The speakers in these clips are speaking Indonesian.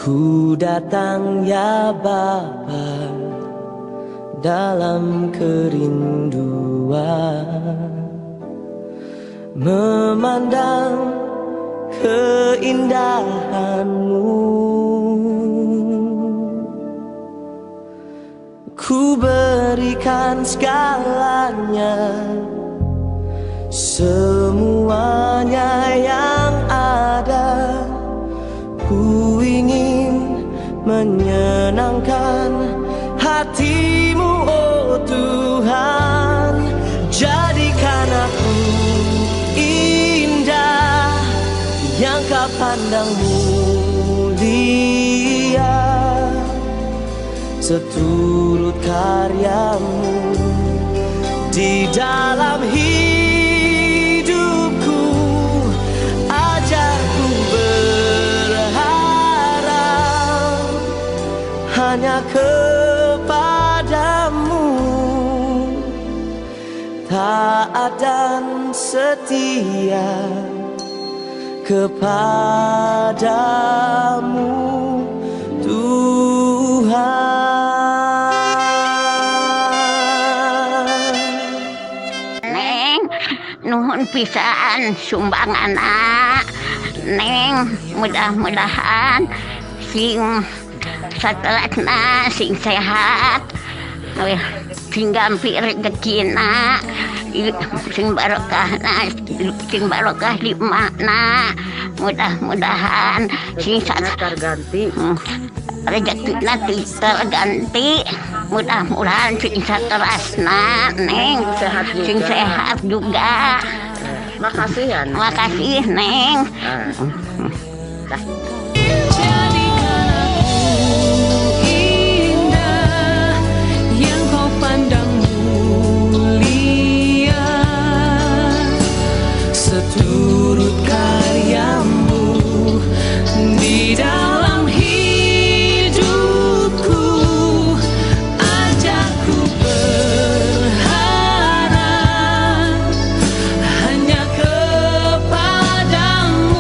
Ku datang ya Bapa dalam kerinduan, memandang keindahan-Mu. Ku berikan segalanya, semuanya yang ada. Ku ingin menyenangkan hati-Mu, oh Tuhan. Jadikan aku indah yang Kau pandang mulia, seturut karya-Mu di dalam hidupku. Ajarku berharap hanya kepada-Mu, taat dan setia kepadamu, Tuhan. Neng, nuhun pisan sumbangan Neng, mudah-mudahan sing satelatna sing sehat, sing gampir rezekina, sing barokah di makna. Mudah-mudahan sing terganti rezekina terganti. Mudah-mudahan sing saterasna Neng sing sehat juga. Makasih ya. Makasih Neng. Jadikan aku indah yang Kau pandang mulia, seturut karya-Mu di dalam hidupku. Ajarku berharap hanya kepada-Mu,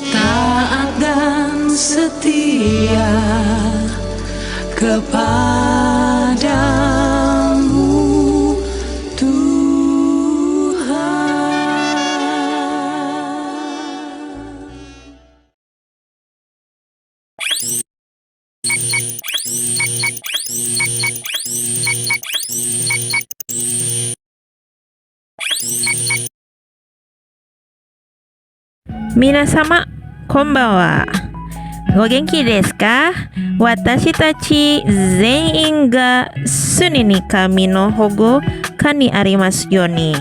taat dan setia kepadamu, Tuhan. Minasama, konbanwa. O genki desu ka? Watashi tachi zenin ga suni ni kami no hogo ka ni arimasu yo ni.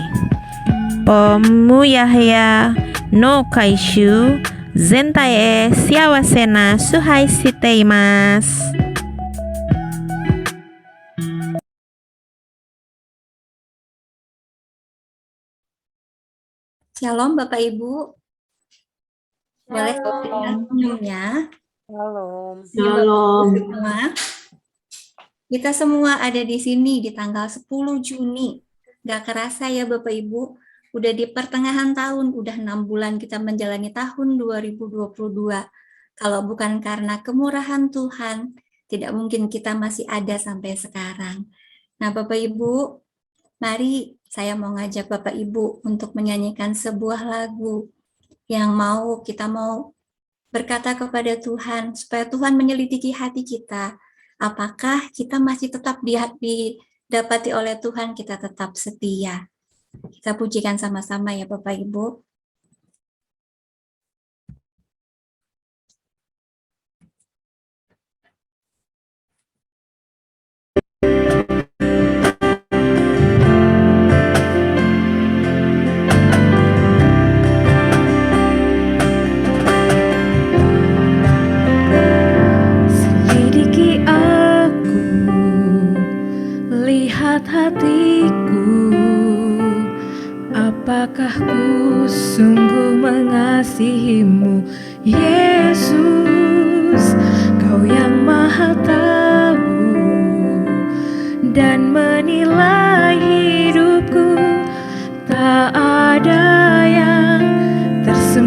Pomuyahya no kaishu zentai e siawase na suhai shite imasu. Shalom Bapak Ibu, boleh saya umumnya. Halo. Semua. Kita semua ada di sini di tanggal 10 Juni. Gak kerasa ya Bapak Ibu, udah di pertengahan tahun, udah 6 bulan kita menjalani tahun 2022. Kalau bukan karena kemurahan Tuhan, tidak mungkin kita masih ada sampai sekarang. Nah Bapak Ibu, mari saya mau ngajak Bapak Ibu untuk menyanyikan sebuah lagu yang kita mau berkata kepada Tuhan, supaya Tuhan menyelidiki hati kita. Apakah kita masih tetap didapati oleh Tuhan, kita tetap setia. Kita pujikan sama-sama ya Bapak Ibu. Selidiki aku, lihat hatiku, apakah ku sungguh mengasihi-Mu, Yesus, Kau yang Maha Tahu dan menilai hidupku, tak ada yang tersembunyi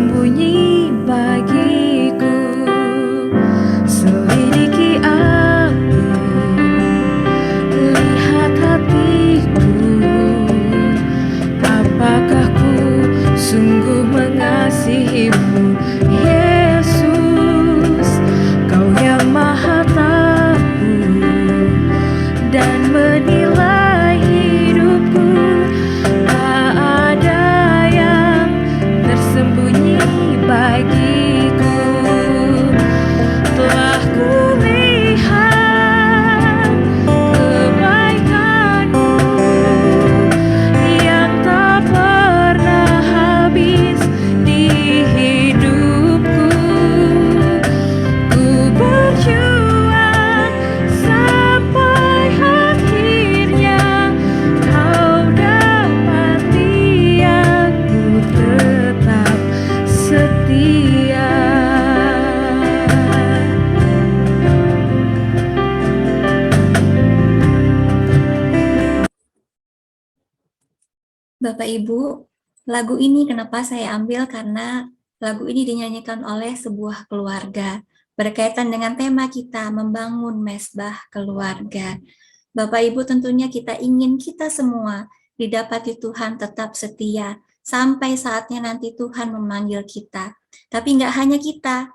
Bapak Ibu, lagu ini kenapa saya ambil karena lagu ini dinyanyikan oleh sebuah keluarga berkaitan dengan tema kita membangun mesbah keluarga. Bapak Ibu, tentunya kita ingin kita semua didapati Tuhan tetap setia sampai saatnya nanti Tuhan memanggil kita. Tapi nggak hanya kita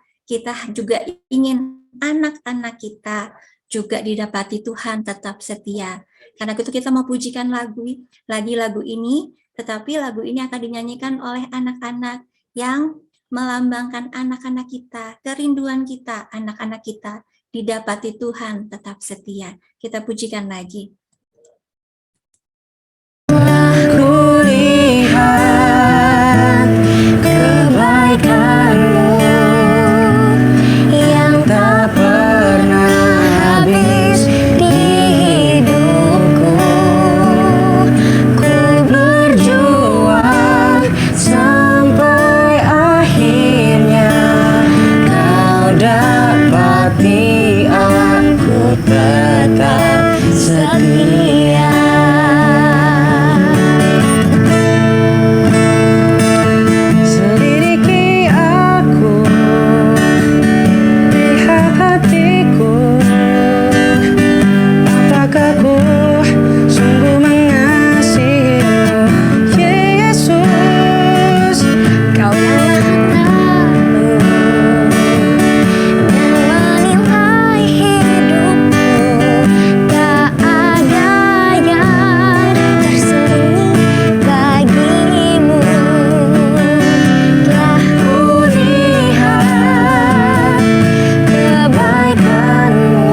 juga ingin anak-anak kita juga didapati Tuhan tetap setia. Karena itu kita mau pujikan lagu ini, tetapi lagu ini akan dinyanyikan oleh anak-anak yang melambangkan anak-anak kita, kerinduan kita, anak-anak kita didapati Tuhan tetap setia. Kita pujikan lagi. Kulihat kebaikan-Mu yang tak pernah habis di hidupku. Ku berjuang sampai akhirnya Kau dapati aku tetap setia. Selidiki aku, lihat hatiku, apakah ku sungguh mengasihi-Mu, Yesus. Kau yang tahu dan menilai hidupku, tak ada yang tersembunyi bagimu. Telah kulihat kebaikan-Mu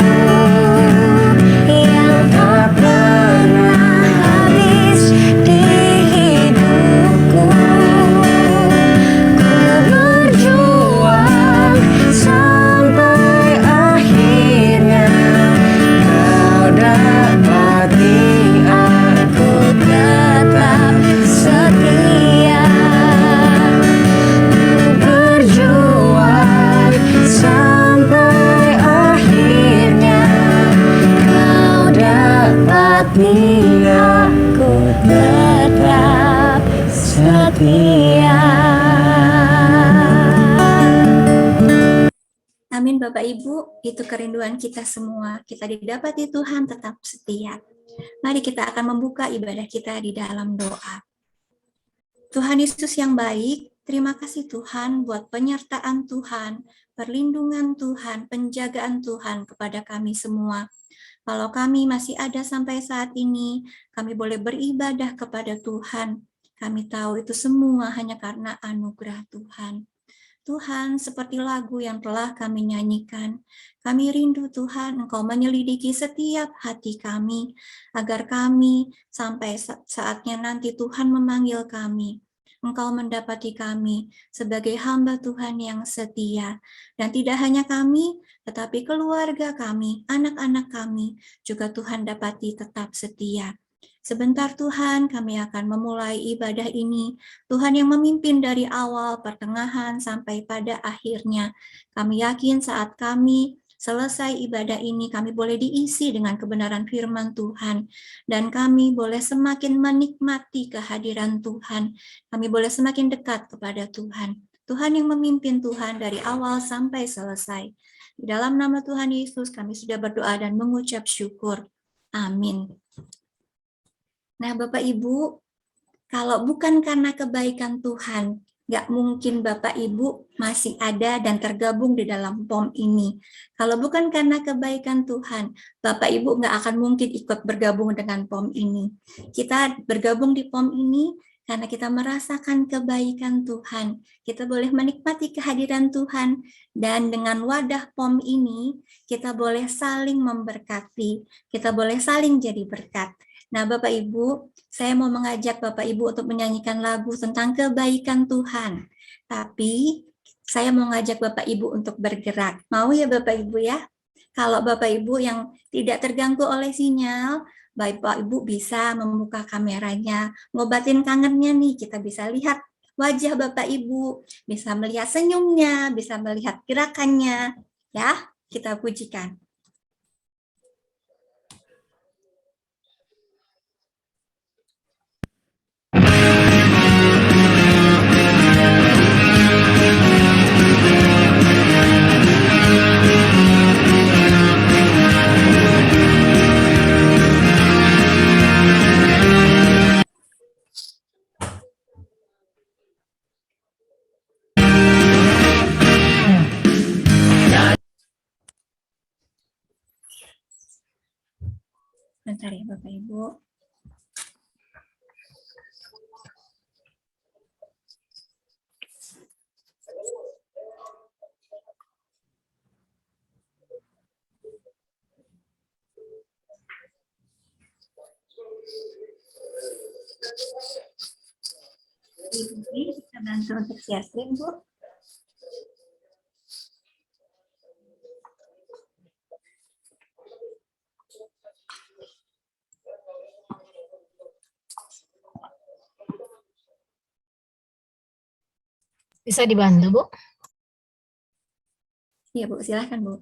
yang tak pernah habis di hidupku. Ku berjuang sampai akhirnya Kau dapati aku tetap setia. Ku berjuang sampai akhirnya Kau dapati aku tetap setia. Amin Bapak Ibu, itu kerinduan kita semua. Kita didapati Tuhan tetap setia. Mari kita akan membuka ibadah kita di dalam doa. Tuhan Yesus yang baik, terima kasih Tuhan buat penyertaan Tuhan, perlindungan Tuhan, penjagaan Tuhan kepada kami semua. Kalau kami masih ada sampai saat ini, kami boleh beribadah kepada Tuhan. Kami tahu itu semua hanya karena anugerah Tuhan. Tuhan, seperti lagu yang telah kami nyanyikan, kami rindu Tuhan, Engkau menyelidiki setiap hati kami, agar kami sampai saatnya nanti Tuhan memanggil kami. Engkau mendapati kami sebagai hamba Tuhan yang setia. Dan tidak hanya kami, tetapi keluarga kami, anak-anak kami, juga Tuhan dapati tetap setia. Sebentar Tuhan, kami akan memulai ibadah ini. Tuhan yang memimpin dari awal, pertengahan, sampai pada akhirnya. Kami yakin saat kami selesai ibadah ini, kami boleh diisi dengan kebenaran firman Tuhan. Dan kami boleh semakin menikmati kehadiran Tuhan. Kami boleh semakin dekat kepada Tuhan. Tuhan yang memimpin Tuhan dari awal sampai selesai. Di dalam nama Tuhan Yesus, kami sudah berdoa dan mengucap syukur. Amin. Nah, Bapak Ibu, kalau bukan karena kebaikan Tuhan, nggak mungkin Bapak Ibu masih ada dan tergabung di dalam POM ini. Kalau bukan karena kebaikan Tuhan, Bapak Ibu nggak akan mungkin ikut bergabung dengan POM ini. Kita bergabung di POM ini karena kita merasakan kebaikan Tuhan. Kita boleh menikmati kehadiran Tuhan, dan dengan wadah POM ini, kita boleh saling memberkati, kita boleh saling jadi berkat. Nah, Bapak Ibu, saya mau mengajak Bapak Ibu untuk menyanyikan lagu tentang kebaikan Tuhan. Tapi, saya mau ngajak Bapak Ibu untuk bergerak. Mau ya Bapak Ibu ya? Kalau Bapak Ibu yang tidak terganggu oleh sinyal, Bapak Ibu bisa membuka kameranya, ngobatin kangennya nih, kita bisa lihat wajah Bapak Ibu, bisa melihat senyumnya, bisa melihat gerakannya. Ya, kita pujikan. Sebentar ya Bapak Ibu. Ibu, bisa bantu untuk share screen, Bu? Bisa dibantu, Bu? Iya, Bu, silakan, Bu.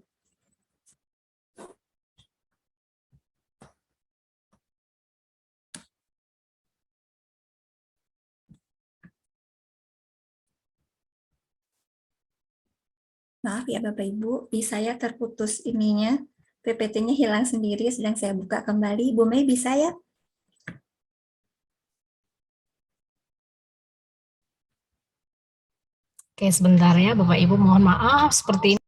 Maaf ya Bapak Ibu, di saya terputus ininya, PPT-nya hilang sendiri, sedang saya buka kembali. Bu Mei bisa ya? Oke, sebentar ya Bapak Ibu, mohon maaf seperti ini.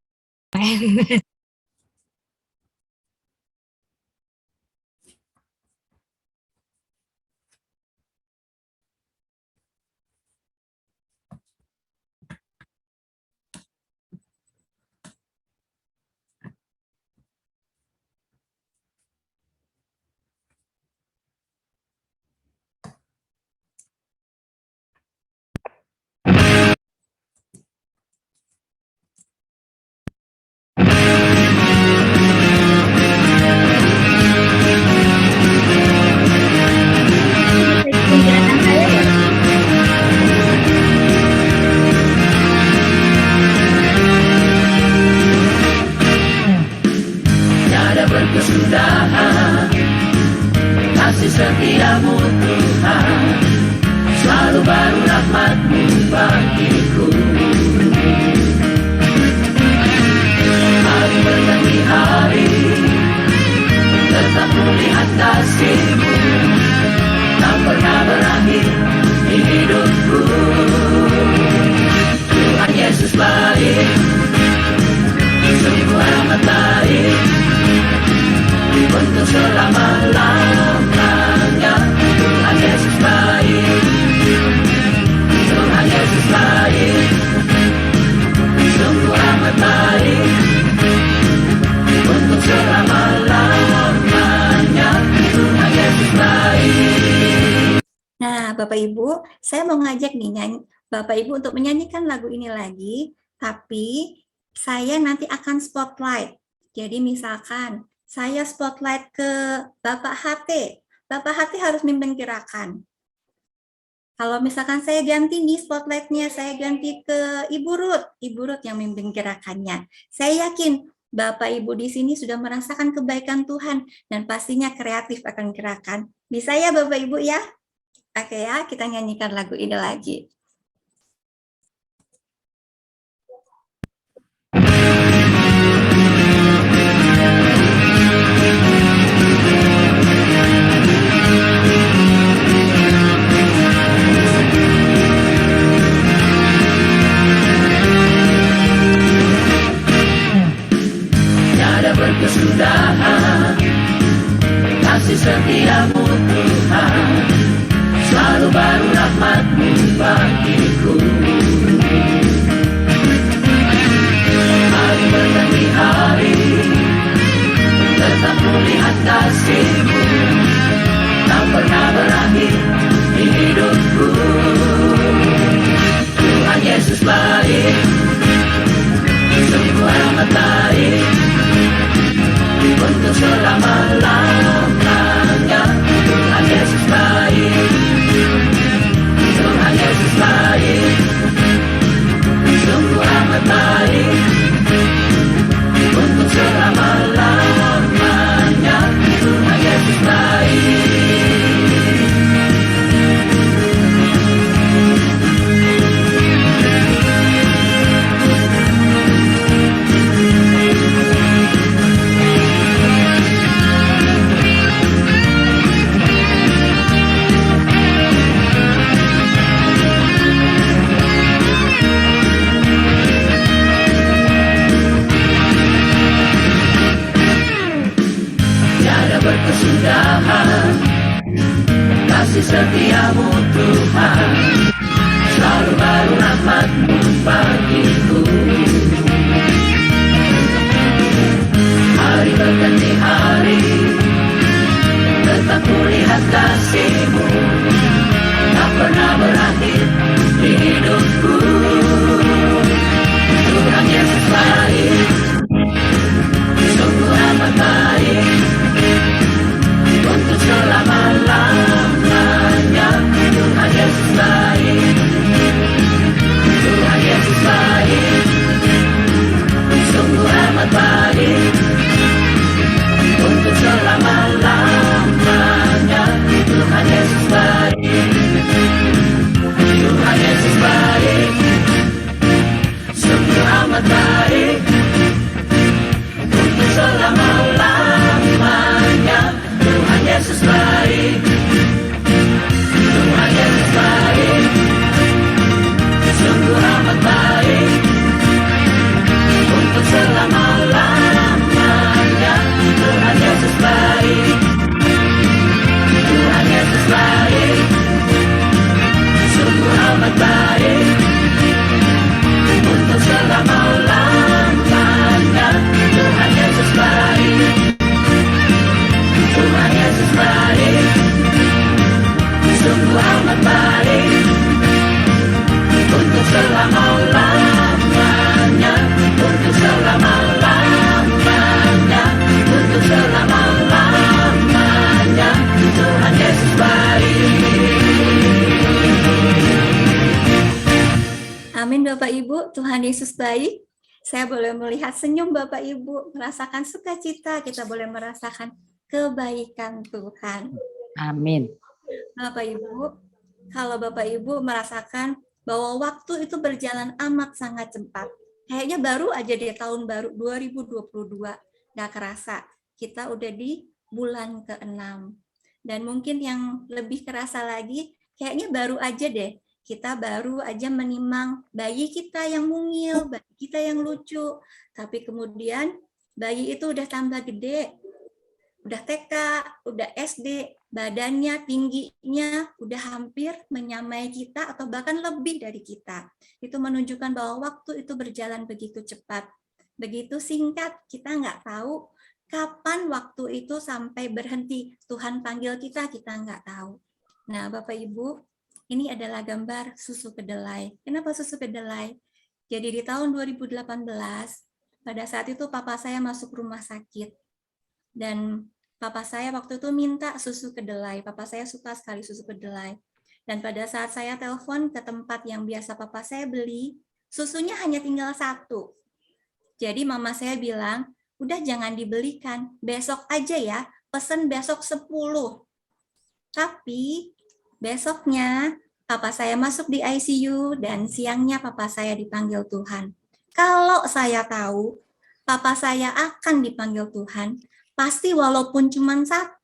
Penjelasan saya ya? Tiada berkesudahan kasih setiamu Tuhan, selalu baru rahmat-Mu bagiku. Hari demi hari tetap melihat kasih-Mu, tak pernah berakhir di hidupku. Tuhan Yesus baik, sungguh amat baik, untuk selama-lamanya. Tuhan Yesus baik, Tuhan Yesus baik, sungguh amat baik, untuk selama-lamanya. Tuhan Yesus baik. Nah, Bapak Ibu, saya mau ngajak nih Bapak Ibu untuk menyanyikan lagu ini lagi, tapi saya nanti akan spotlight. Jadi misalkan saya spotlight ke Bapak HT. Bapak HT harus mimpin gerakan. Kalau misalkan saya ganti nih spotlightnya, saya ganti ke Ibu Ruth. Ibu Ruth yang mimpin gerakannya. Saya yakin Bapak Ibu di sini sudah merasakan kebaikan Tuhan dan pastinya kreatif akan gerakan. Bisa ya Bapak Ibu ya? Oke ya, kita nyanyikan lagu ini lagi. Tiada berkesudahan kasih setiamu Tuhan, selalu baru rahmat-Mu bagi Amin Bapak Ibu, Tuhan Yesus baik. Saya boleh melihat senyum Bapak Ibu, merasakan sukacita, kita boleh merasakan kebaikan Tuhan. Amin. Bapak Ibu, kalau Bapak Ibu merasakan bahwa waktu itu berjalan amat sangat cepat. Kayaknya baru aja di tahun baru 2022, nggak kerasa. Kita udah di bulan ke-6. Dan mungkin yang lebih kerasa lagi, kayaknya baru aja deh. Kita baru aja menimang bayi kita yang mungil, bayi kita yang lucu. Tapi kemudian bayi itu udah tambah gede. Udah TK, udah SD, badannya, tingginya udah hampir menyamai kita atau bahkan lebih dari kita. Itu menunjukkan bahwa waktu itu berjalan begitu cepat. Begitu singkat, kita nggak tahu kapan waktu itu sampai berhenti. Tuhan panggil kita nggak tahu. Nah, Bapak Ibu, ini adalah gambar susu kedelai. Kenapa susu kedelai? Jadi di tahun 2018, pada saat itu papa saya masuk rumah sakit. Dan papa saya waktu itu minta susu kedelai. Papa saya suka sekali susu kedelai. Dan pada saat saya telepon ke tempat yang biasa papa saya beli, susunya hanya tinggal 1. Jadi mama saya bilang, udah jangan dibelikan, besok aja ya, pesen besok 10. Tapi besoknya papa saya masuk di ICU dan siangnya papa saya dipanggil Tuhan. Kalau saya tahu papa saya akan dipanggil Tuhan, pasti walaupun cuma 1,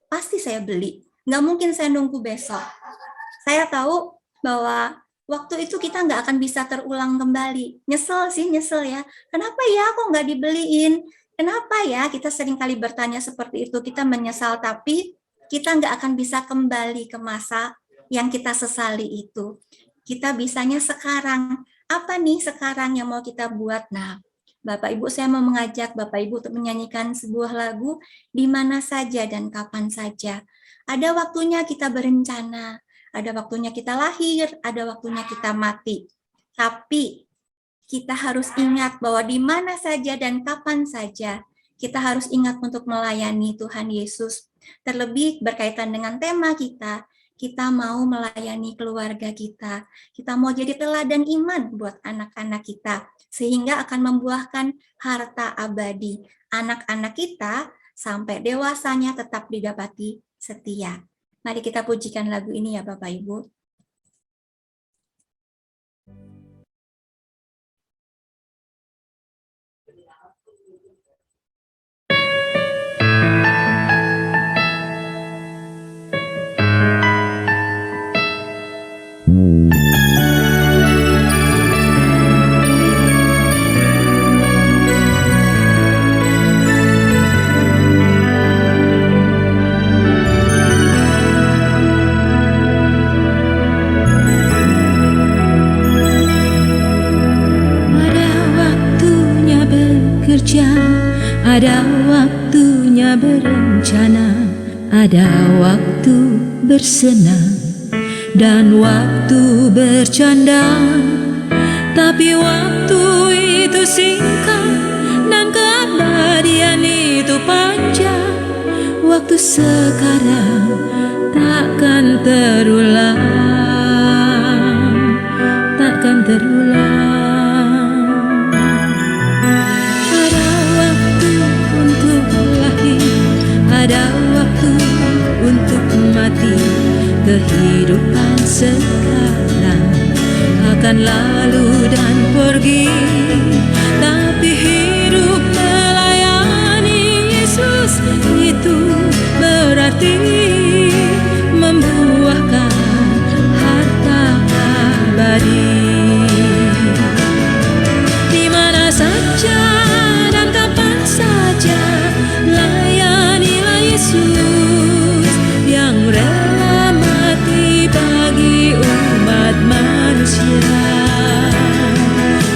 pasti saya beli. Nggak mungkin saya nunggu besok. Saya tahu bahwa waktu itu kita nggak akan bisa terulang kembali. Nyesel ya. Kenapa ya kok nggak dibeliin? Kenapa ya? Kita sering kali bertanya seperti itu, kita menyesal, tapi kita nggak akan bisa kembali ke masa yang kita sesali itu. Kita bisanya sekarang. Apa nih sekarang yang mau kita buat? Nah, Bapak Ibu, saya mau mengajak Bapak Ibu untuk menyanyikan sebuah lagu di mana saja dan kapan saja. Ada waktunya kita berencana, ada waktunya kita lahir, ada waktunya kita mati. Tapi kita harus ingat bahwa di mana saja dan kapan saja kita harus ingat untuk melayani Tuhan Yesus. Terlebih berkaitan dengan tema kita mau melayani keluarga kita mau jadi teladan iman buat anak-anak kita, sehingga akan membuahkan harta abadi. Anak-anak kita sampai dewasanya tetap didapati setia. Mari kita pujikan lagu ini ya Bapak Ibu. Ada waktunya berencana, ada waktu bersenang dan waktu bercanda. Tapi waktu itu singkat dan keabadian itu panjang. Waktu sekarang takkan terulang, takkan terulang. Ada waktu untuk mati. Kehidupan sekarang akan lalu dan pergi, tapi hidup melayani Yesus itu berarti membuahkan harta abadi. Di mana saja dan kapan saja layanilah Yesus yang rela mati bagi umat manusia.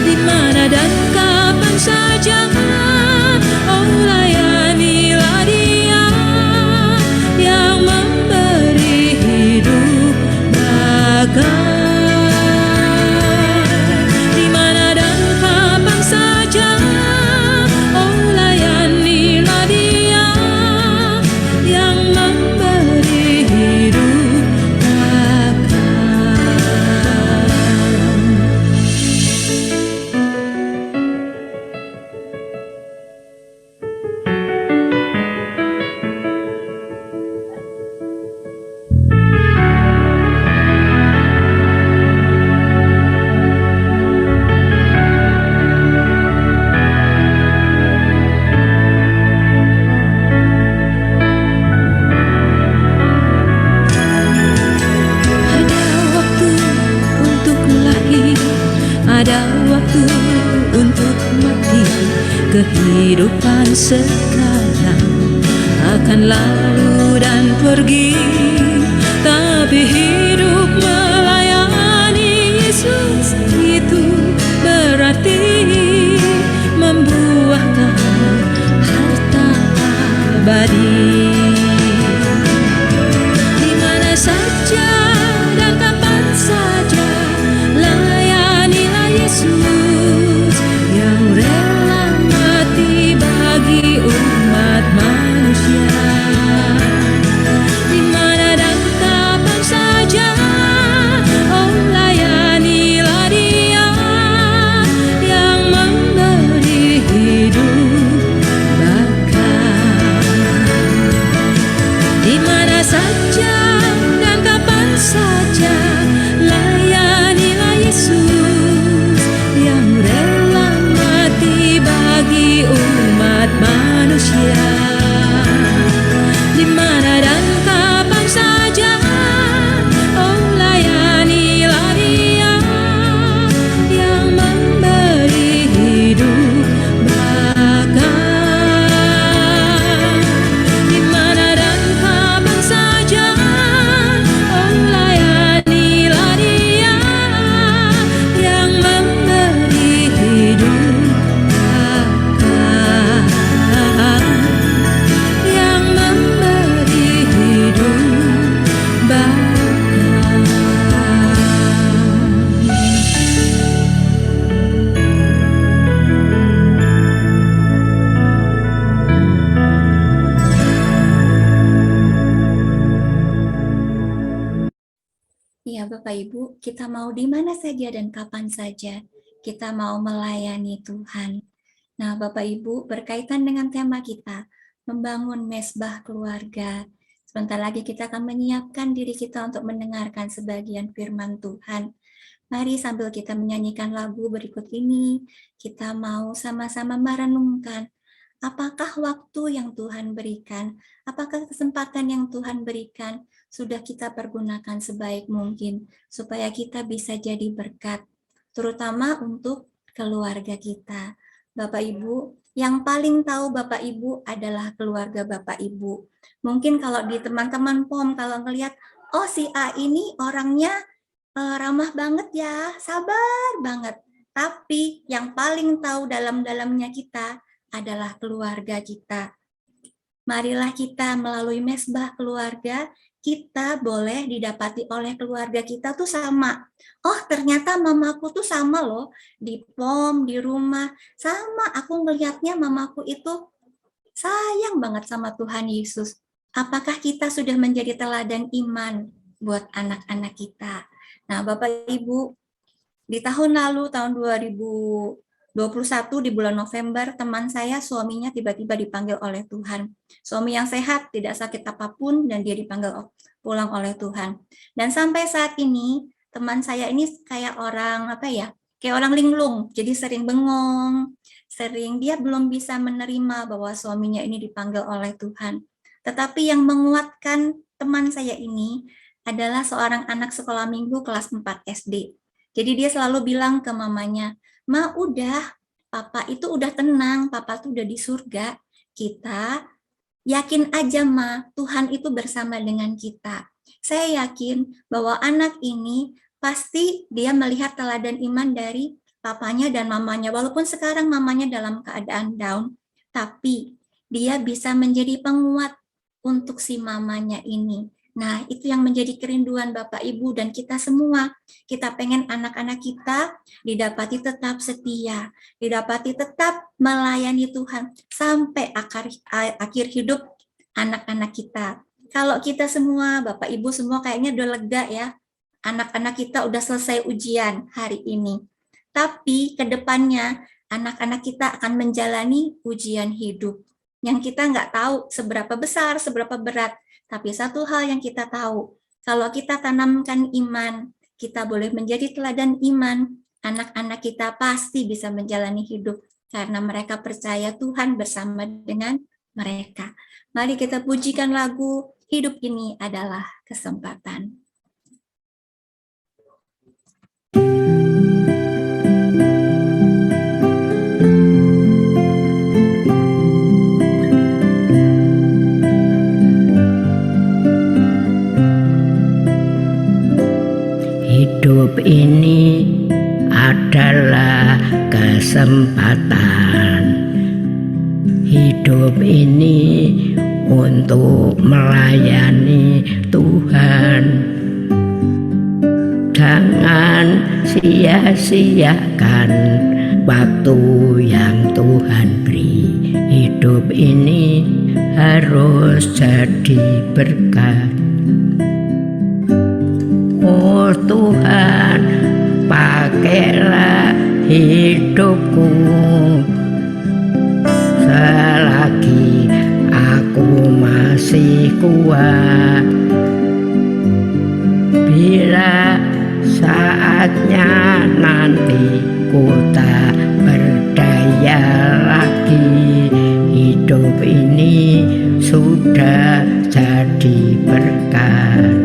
Di mana ada waktu untuk mati. Kehidupan sekarang akan lalu dan pergi, tapi hidup melayani Yesus itu berarti membuahkan harta abadi. Di mana saja dan kapan saja, layanilah Yesus yang rela mati bagi umat manusia. Di mana dan kapan saja, oh layanilah Dia yang memberi hidup bakal. Di mana saja dan kapan saja, layanilah Yesus yang rela mati bagi umat manusia. Di mana dan kapan saja, oh layanilah Dia yang memberi hidup bakal. Di mana dan kapan saja, oh layanilah Dia yang memberi hidup bakal, yang memberi hidup bakal. Ya, Bapak Ibu, kita mau di mana saja dan kapan saja, kita mau melayani Tuhan. Nah, Bapak Ibu, berkaitan dengan tema kita, membangun mesbah keluarga. Sebentar lagi kita akan menyiapkan diri kita untuk mendengarkan sebagian firman Tuhan. Mari sambil kita menyanyikan lagu berikut ini, kita mau sama-sama merenungkan apakah waktu yang Tuhan berikan, apakah kesempatan yang Tuhan berikan sudah kita pergunakan sebaik mungkin supaya kita bisa jadi berkat, terutama untuk keluarga kita. Bapak Ibu, yang paling tahu Bapak Ibu adalah keluarga Bapak Ibu. Mungkin kalau di teman-teman POM, kalau ngelihat, oh si A ini orangnya ramah banget ya, sabar banget. Tapi yang paling tahu dalam-dalamnya kita adalah keluarga kita. Marilah kita melalui mesbah keluarga, kita boleh didapati oleh keluarga kita tuh sama. Oh ternyata mamaku tuh sama loh, di POM, di rumah, sama. Aku ngelihatnya mamaku itu sayang banget sama Tuhan Yesus. Apakah kita sudah menjadi teladan iman buat anak-anak kita? Nah, Bapak Ibu, di tahun lalu, tahun 2021 di bulan November, teman saya suaminya tiba-tiba dipanggil oleh Tuhan. Suami yang sehat, tidak sakit apapun, dan dia dipanggil pulang oleh Tuhan. Dan sampai saat ini, teman saya ini kayak orang, kayak orang linglung, jadi sering bengong, dia belum bisa menerima bahwa suaminya ini dipanggil oleh Tuhan. Tetapi yang menguatkan teman saya ini adalah seorang anak sekolah minggu kelas 4 SD. Jadi dia selalu bilang ke mamanya, "Ma, udah, papa itu udah tenang, papa tuh udah di surga. Kita yakin aja, Ma, Tuhan itu bersama dengan kita." Saya yakin bahwa anak ini pasti dia melihat teladan iman dari papanya dan mamanya. Walaupun sekarang mamanya dalam keadaan down, tapi dia bisa menjadi penguat untuk si mamanya ini. Nah, itu yang menjadi kerinduan Bapak Ibu dan kita semua. Kita pengen anak-anak kita didapati tetap setia, didapati tetap melayani Tuhan sampai akhir hidup anak-anak kita. Kalau kita semua, Bapak Ibu semua kayaknya udah lega ya, anak-anak kita udah selesai ujian hari ini. Tapi ke depannya anak-anak kita akan menjalani ujian hidup yang kita nggak tahu seberapa besar, seberapa berat. Tapi satu hal yang kita tahu, kalau kita tanamkan iman, kita boleh menjadi teladan iman, anak-anak kita pasti bisa menjalani hidup karena mereka percaya Tuhan bersama dengan mereka. Mari kita pujikan lagu Hidup Ini Adalah Kesempatan. adalah kesempatan. Hidup ini untuk melayani Tuhan. Jangan sia-siakan waktu yang Tuhan beri. Hidup ini harus jadi berkat. Oh Tuhan, pakailah hidupku selagi aku masih kuat. Bila saatnya nanti ku tak berdaya lagi, hidup ini sudah jadi berkat.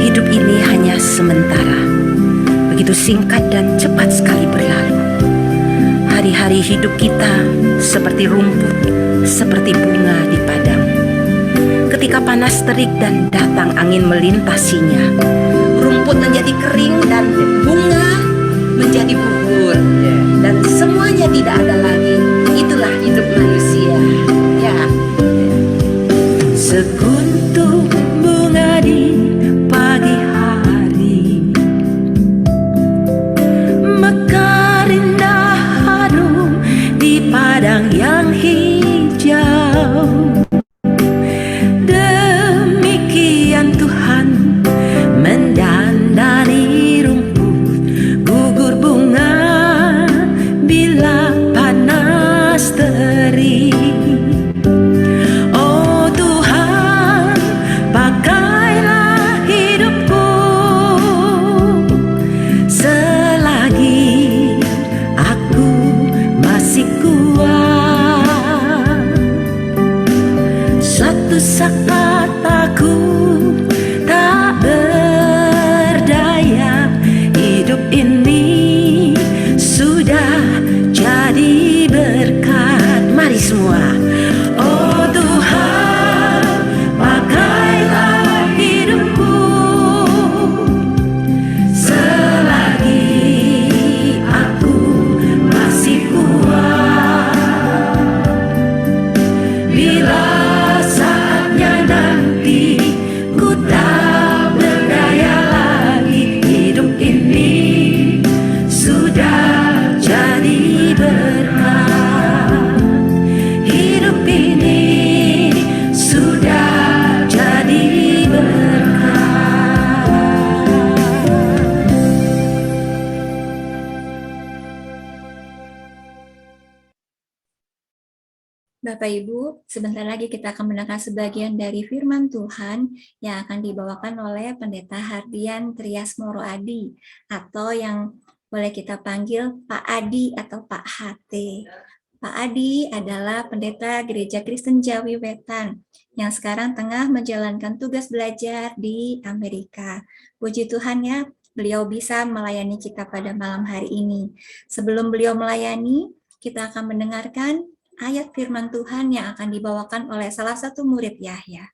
Hidup ini hanya sementara, begitu singkat dan cepat sekali berlalu. Hari-hari hidup kita seperti rumput, seperti bunga di padang. Ketika panas terik dan datang angin melintasinya, rumput menjadi kering dan bunga menjadi gugur, dan semuanya tidak ada lagi. Itulah hidup manusia. Ya. Sekuntum bunga di pagi hari, mekar indah harum di padang yang hijau. Demikian Tuhan mendandani rumput, gugur bunga bila panas terik. Oh Tuhan, pakailah hidupku selagi aku masih kuat. Suatu saat aku tak berdaya, hidup ini sudah jadi berkat. Mari semua. Oh Tuhan, pakailah hidupku selagi aku masih kuat. Bila saatnya nanti ku tak berdaya lagi, hidup ini sudah jadi berkat. Hidup ini sudah jadi berkat. Bapak Ibu, sebentar lagi kita akan mendengar sebagian dari firman Tuhan yang akan dibawakan oleh Pendeta Hardian Trias Moro Adi, atau yang boleh kita panggil Pak Adi atau Pak HT. Pak Adi adalah pendeta Gereja Kristen Jawi Wetan yang sekarang tengah menjalankan tugas belajar di Amerika. Puji Tuhan ya, beliau bisa melayani kita pada malam hari ini. Sebelum beliau melayani, kita akan mendengarkan ayat firman Tuhan yang akan dibawakan oleh salah satu murid Yahya.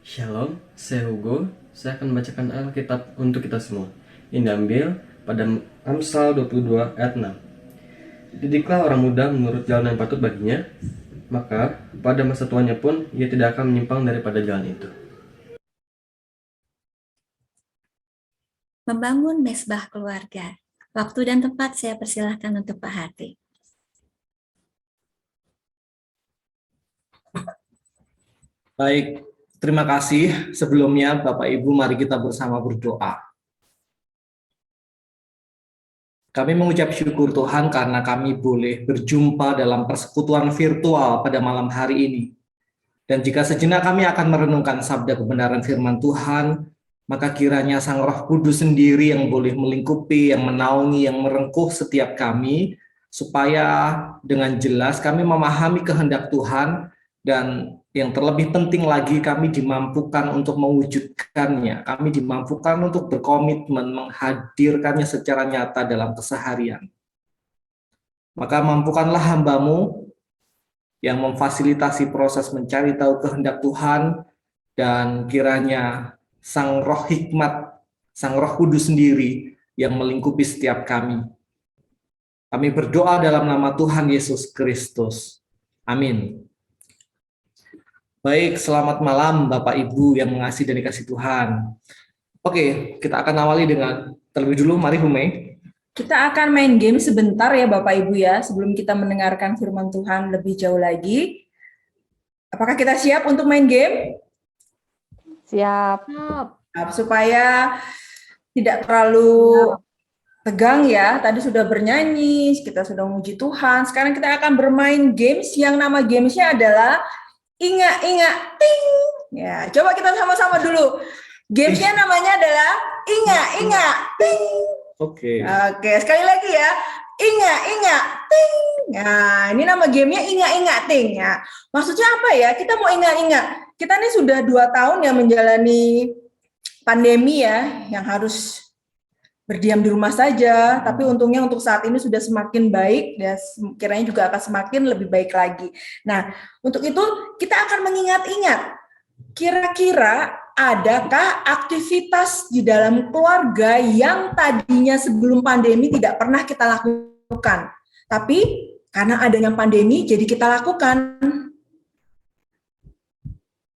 Shalom, saya Hugo. Saya akan membacakan Alkitab untuk kita semua. Ini diambil pada Amsal 22 ayat 6. Didiklah orang muda menurut jalan yang patut baginya, maka pada masa tuanya pun ia tidak akan menyimpang daripada jalan itu. Membangun mesbah keluarga. Waktu dan tempat saya persilahkan untuk Pak Hati. Baik, terima kasih. Sebelumnya Bapak Ibu, mari kita bersama berdoa. Kami mengucap syukur Tuhan karena kami boleh berjumpa dalam persekutuan virtual pada malam hari ini. Dan jika sejenak kami akan merenungkan sabda kebenaran firman Tuhan, maka kiranya Sang Roh Kudus sendiri yang boleh melingkupi, yang menaungi, yang merengkuh setiap kami, supaya dengan jelas kami memahami kehendak Tuhan, Dan yang terlebih penting lagi, kami dimampukan untuk mewujudkannya. Kami dimampukan untuk berkomitmen menghadirkannya secara nyata dalam keseharian. Maka mampukanlah hamba-Mu yang memfasilitasi proses mencari tahu kehendak Tuhan, dan kiranya Sang Roh Hikmat, Sang Roh Kudus sendiri yang melingkupi setiap kami. Kami berdoa dalam nama Tuhan Yesus Kristus. Amin. Baik, selamat malam Bapak Ibu yang mengasihi dan dikasihi Tuhan. Oke, kita akan awali dengan terlebih dulu, mari Bu Mei. Kita akan main game sebentar ya Bapak Ibu ya, sebelum kita mendengarkan firman Tuhan lebih jauh lagi. Apakah kita siap untuk main game? Siap. Supaya tidak terlalu tegang ya, tadi sudah bernyanyi, kita sudah memuji Tuhan, sekarang kita akan bermain games yang nama gamesnya adalah Ingat-ingat ting. Ya, coba kita sama-sama dulu. Gamesnya namanya adalah Ingat-ingat ting. Oke, sekali lagi ya. Ingat-ingat ting. Nah, ini nama gamenya Ingat-ingat ting ya. Maksudnya apa ya? Kita mau ingat-ingat. Kita ini sudah 2 tahun ya menjalani pandemi ya, yang harus berdiam di rumah saja, tapi untungnya untuk saat ini sudah semakin baik dan kiranya juga akan semakin lebih baik lagi. Nah, untuk itu kita akan mengingat-ingat, kira-kira adakah aktivitas di dalam keluarga yang tadinya sebelum pandemi tidak pernah kita lakukan, tapi karena adanya pandemi jadi kita lakukan.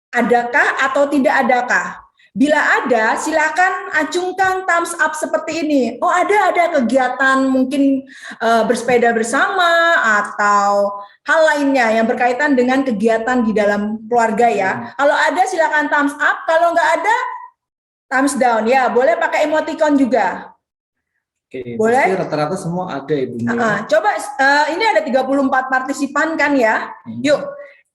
Adakah atau tidak adakah? Bila ada, silakan acungkan thumbs up seperti ini. Oh, ada kegiatan mungkin bersepeda bersama atau hal lainnya yang berkaitan dengan kegiatan di dalam keluarga ya. Kalau ada silakan thumbs up, kalau nggak ada thumbs down ya. Boleh pakai emoticon juga. Oke, boleh? Rata-rata semua ada Ibu. Coba ini ada 34 partisipan kan ya. Yuk,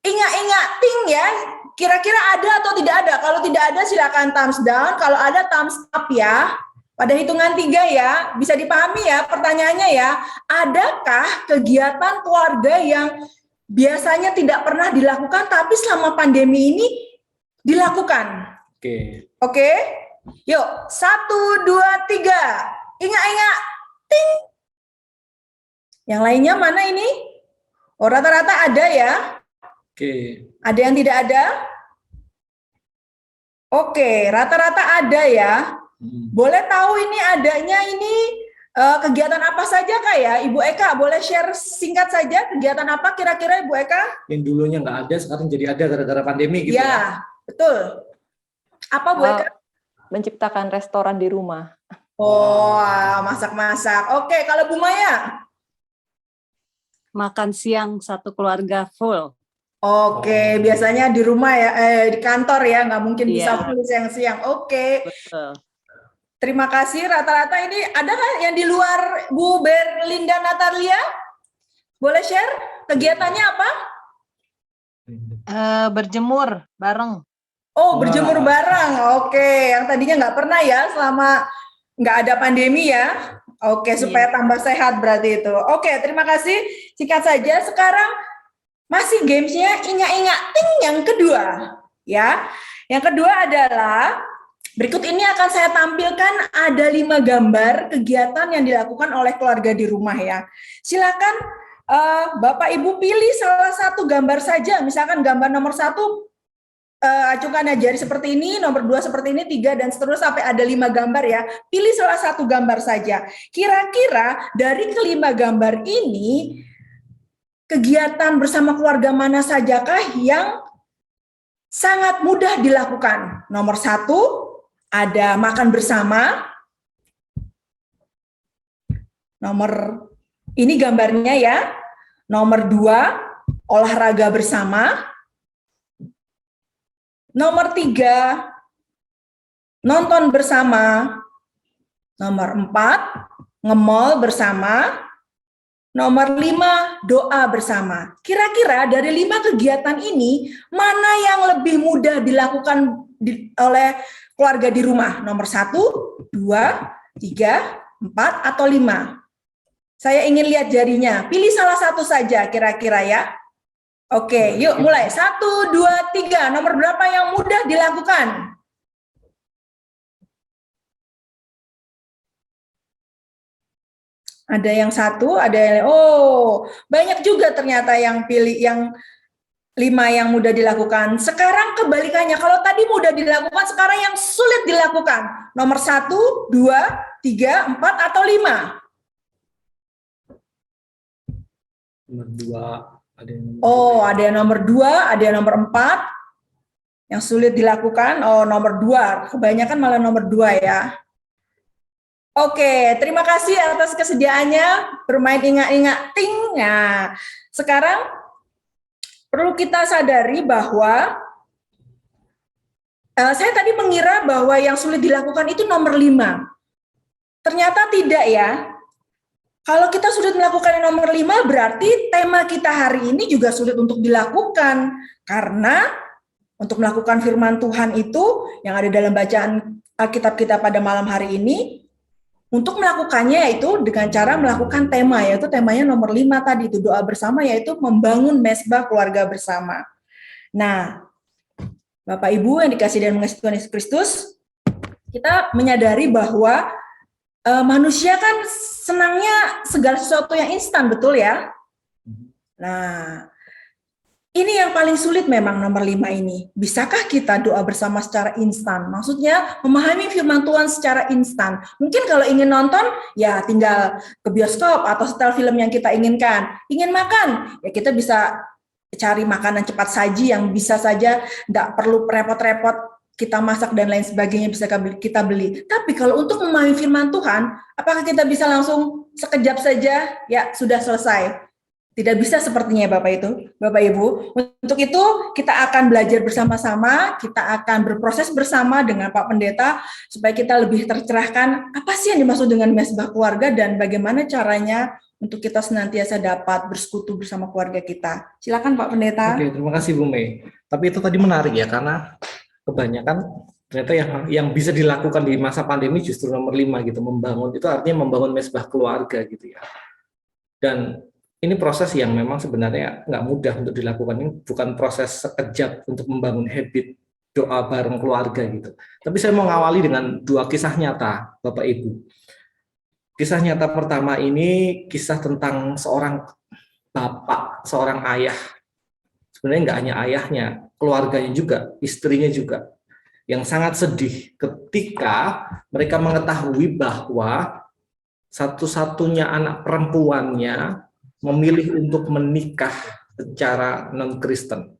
ingat-ingat ting ya. Kira-kira ada atau tidak ada? Kalau tidak ada silakan thumbs down, kalau ada thumbs up ya. Pada hitungan 3 ya, bisa dipahami ya pertanyaannya ya. Adakah kegiatan keluarga yang biasanya tidak pernah dilakukan tapi selama pandemi ini dilakukan? Oke. Yuk, 1, 2, 3. Ingat-ingat ting. Yang lainnya mana ini? Oh, rata-rata ada ya. Ada yang tidak ada? Oke, rata-rata ada ya. Boleh tahu ini adanya ini kegiatan apa saja Kak ya? Ibu Eka, boleh share singkat saja kegiatan apa kira-kira Ibu Eka? Yang dulunya nggak ada, sekarang jadi ada gara-gara pandemi gitu ya? Betul. Apa Bu Eka? Menciptakan restoran di rumah. Oh, masak-masak. Oke, kalau Bu Maya? Makan siang satu keluarga full. Oke, biasanya di rumah ya, di kantor ya, nggak mungkin bisa full siang-siang. Oke. Betul. Terima kasih. Rata-rata ini ada nggak yang di luar Bu Berlinda Natalia? Boleh share kegiatannya apa? Berjemur bareng. Oh, berjemur bareng. Oke, yang tadinya nggak pernah ya selama nggak ada pandemi ya. Oke, supaya tambah sehat berarti itu. Oke, terima kasih. Singkat saja. Sekarang masih gamesnya ingat-ingat ting yang kedua ya. Yang kedua adalah berikut ini akan saya tampilkan ada 5 gambar kegiatan yang dilakukan oleh keluarga di rumah ya. Silakan Bapak Ibu pilih salah satu gambar saja. Misalkan gambar nomor 1 acungkan jari seperti ini, nomor 2 seperti ini, 3 dan seterusnya sampai ada 5 gambar ya. Pilih salah satu gambar saja. Kira-kira dari kelima gambar ini kegiatan bersama keluarga mana sajakah yang sangat mudah dilakukan? Nomor 1, ada makan bersama. Ini gambarnya ya. Nomor 2, olahraga bersama. Nomor 3, nonton bersama. Nomor 4, nge-mall bersama. Nomor 5, doa bersama. Kira-kira dari 5 kegiatan ini, mana yang lebih mudah dilakukan oleh keluarga di rumah? Nomor 1, 2, 3, 4, atau 5? Saya ingin lihat jarinya. Pilih salah satu saja kira-kira ya. Oke, yuk mulai. 1, 2, 3. Nomor berapa yang mudah dilakukan? Ada yang 1, ada yang banyak juga ternyata yang pilih yang 5 yang mudah dilakukan. Sekarang kebalikannya, kalau tadi mudah dilakukan, sekarang yang sulit dilakukan. Nomor 1, 2, 3, 4, atau 5? Nomor 2. Ada yang nomor 2, ada yang nomor 4. Yang sulit dilakukan, nomor 2. Kebanyakan malah nomor 2 ya. Oke, terima kasih atas kesediaannya bermain ingat-ingat ting. Nah, sekarang perlu kita sadari bahwa saya tadi mengira bahwa yang sulit dilakukan itu nomor 5. Ternyata tidak ya. Kalau kita sulit melakukan yang nomor 5, berarti tema kita hari ini juga sulit untuk dilakukan. Karena untuk melakukan firman Tuhan itu yang ada dalam bacaan Alkitab kita pada malam hari ini, untuk melakukannya yaitu dengan cara melakukan tema, yaitu temanya nomor 5 tadi, itu doa bersama, yaitu membangun mesbah keluarga bersama. Nah, Bapak Ibu yang dikasihi dan mengasihi Tuhan Yesus Kristus, kita menyadari bahwa manusia kan senangnya segala sesuatu yang instan, betul ya? Nah, ini yang paling sulit memang nomor 5 ini. Bisakah kita doa bersama secara instan? Maksudnya memahami firman Tuhan secara instan. Mungkin kalau ingin nonton, ya tinggal ke bioskop atau setel film yang kita inginkan. Ingin makan, ya kita bisa cari makanan cepat saji yang bisa saja, tidak perlu repot-repot kita masak dan lain sebagainya bisa kita beli. Tapi kalau untuk memahami firman Tuhan, apakah kita bisa langsung sekejap saja, ya sudah selesai? Tidak bisa sepertinya Bapak Ibu. Untuk itu kita akan belajar bersama-sama, kita akan berproses bersama dengan Pak Pendeta supaya kita lebih tercerahkan apa sih yang dimaksud dengan mesbah keluarga dan bagaimana caranya untuk kita senantiasa dapat bersekutu bersama keluarga kita. Silakan Pak Pendeta. Oke, terima kasih Bu Mei. Tapi itu tadi menarik ya, karena kebanyakan ternyata yang bisa dilakukan di masa pandemi justru nomor 5 gitu, membangun itu artinya membangun mesbah keluarga gitu ya. Dan ini proses yang memang sebenarnya nggak mudah untuk dilakukan. Ini bukan proses sekejap untuk membangun habit doa bareng keluarga gitu. Tapi saya mau ngawali dengan 2 kisah nyata, Bapak Ibu. Kisah nyata pertama ini kisah tentang seorang bapak, seorang ayah. Sebenarnya nggak hanya ayahnya, keluarganya juga, istrinya juga. Yang sangat sedih ketika mereka mengetahui bahwa satu-satunya anak perempuannya memilih untuk menikah secara non-Kristen.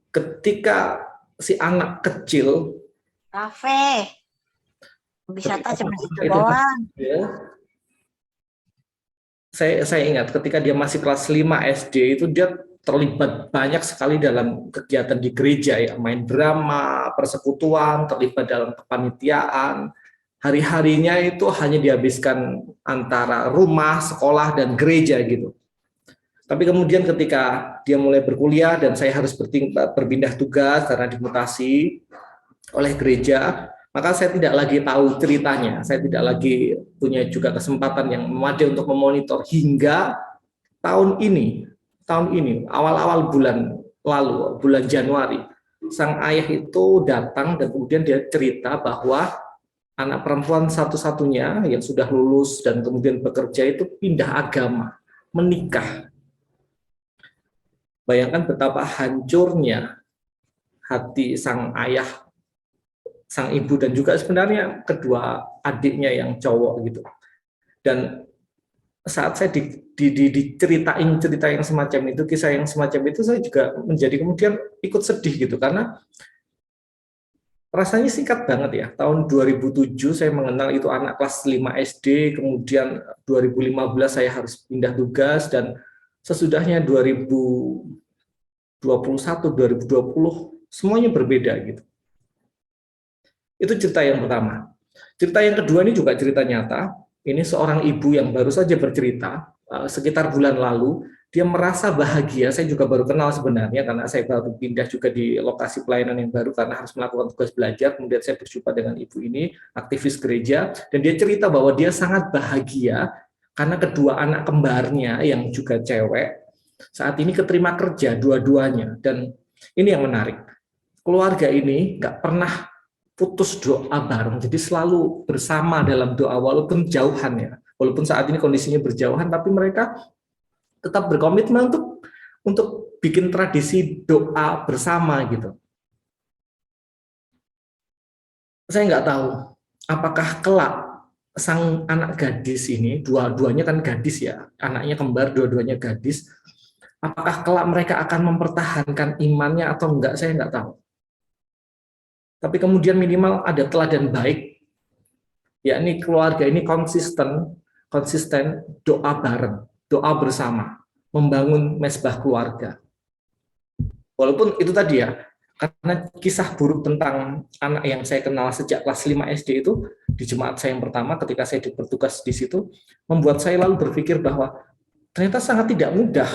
Ketika si anak kecil, Kafe. Wisata cuma situ doang. Saya ingat ketika dia masih kelas 5 SD itu dia terlibat banyak sekali dalam kegiatan di gereja ya, main drama, persekutuan, terlibat dalam kepanitiaan. Hari-harinya itu hanya dihabiskan antara rumah, sekolah, dan gereja gitu. Tapi kemudian ketika dia mulai berkuliah dan saya harus berpindah tugas karena dimutasi oleh gereja, maka saya tidak lagi tahu ceritanya. Saya tidak lagi punya juga kesempatan yang memadai untuk memonitor hingga tahun ini, awal-awal bulan lalu, bulan Januari, sang ayah itu datang dan kemudian dia cerita bahwa anak perempuan satu-satunya yang sudah lulus dan kemudian bekerja itu pindah agama, menikah. Bayangkan betapa hancurnya hati sang ayah, sang ibu, dan juga sebenarnya kedua adiknya yang cowok gitu. Dan saat saya diceritain cerita yang semacam itu, kisah yang semacam itu, saya juga menjadi kemudian ikut sedih gitu, karena rasanya singkat banget ya. Tahun 2007 saya mengenal itu anak kelas 5 SD, kemudian 2015 saya harus pindah tugas, dan sesudahnya 2021, 2020 semuanya berbeda gitu. Itu cerita yang pertama. Cerita yang kedua ini juga cerita nyata. Ini seorang ibu yang baru saja bercerita sekitar bulan lalu. Dia merasa bahagia. Saya juga baru kenal sebenarnya karena saya baru pindah juga di lokasi pelayanan yang baru karena harus melakukan tugas belajar. Kemudian saya berjumpa dengan ibu ini, aktivis gereja, dan dia cerita bahwa dia sangat bahagia karena kedua anak kembarnya yang juga cewek Saat ini keterima kerja dua-duanya, dan ini yang menarik. Keluarga ini nggak pernah putus doa bareng, jadi selalu bersama dalam doa walaupun jauhan ya. Walaupun saat ini kondisinya berjauhan, tapi mereka tetap berkomitmen untuk bikin tradisi doa bersama gitu. Saya nggak tahu apakah kelak sang anak gadis ini, dua-duanya kan gadis ya, anaknya kembar, dua-duanya gadis, apakah kelak mereka akan mempertahankan imannya atau enggak, saya nggak tahu. Tapi kemudian minimal ada teladan baik, yakni keluarga ini konsisten doa bareng, doa bersama, membangun mesbah keluarga. Walaupun itu tadi ya, karena kisah buruk tentang anak yang saya kenal sejak kelas 5 SD itu, di jemaat saya yang pertama ketika saya bertugas di situ, membuat saya lalu berpikir bahwa ternyata sangat tidak mudah.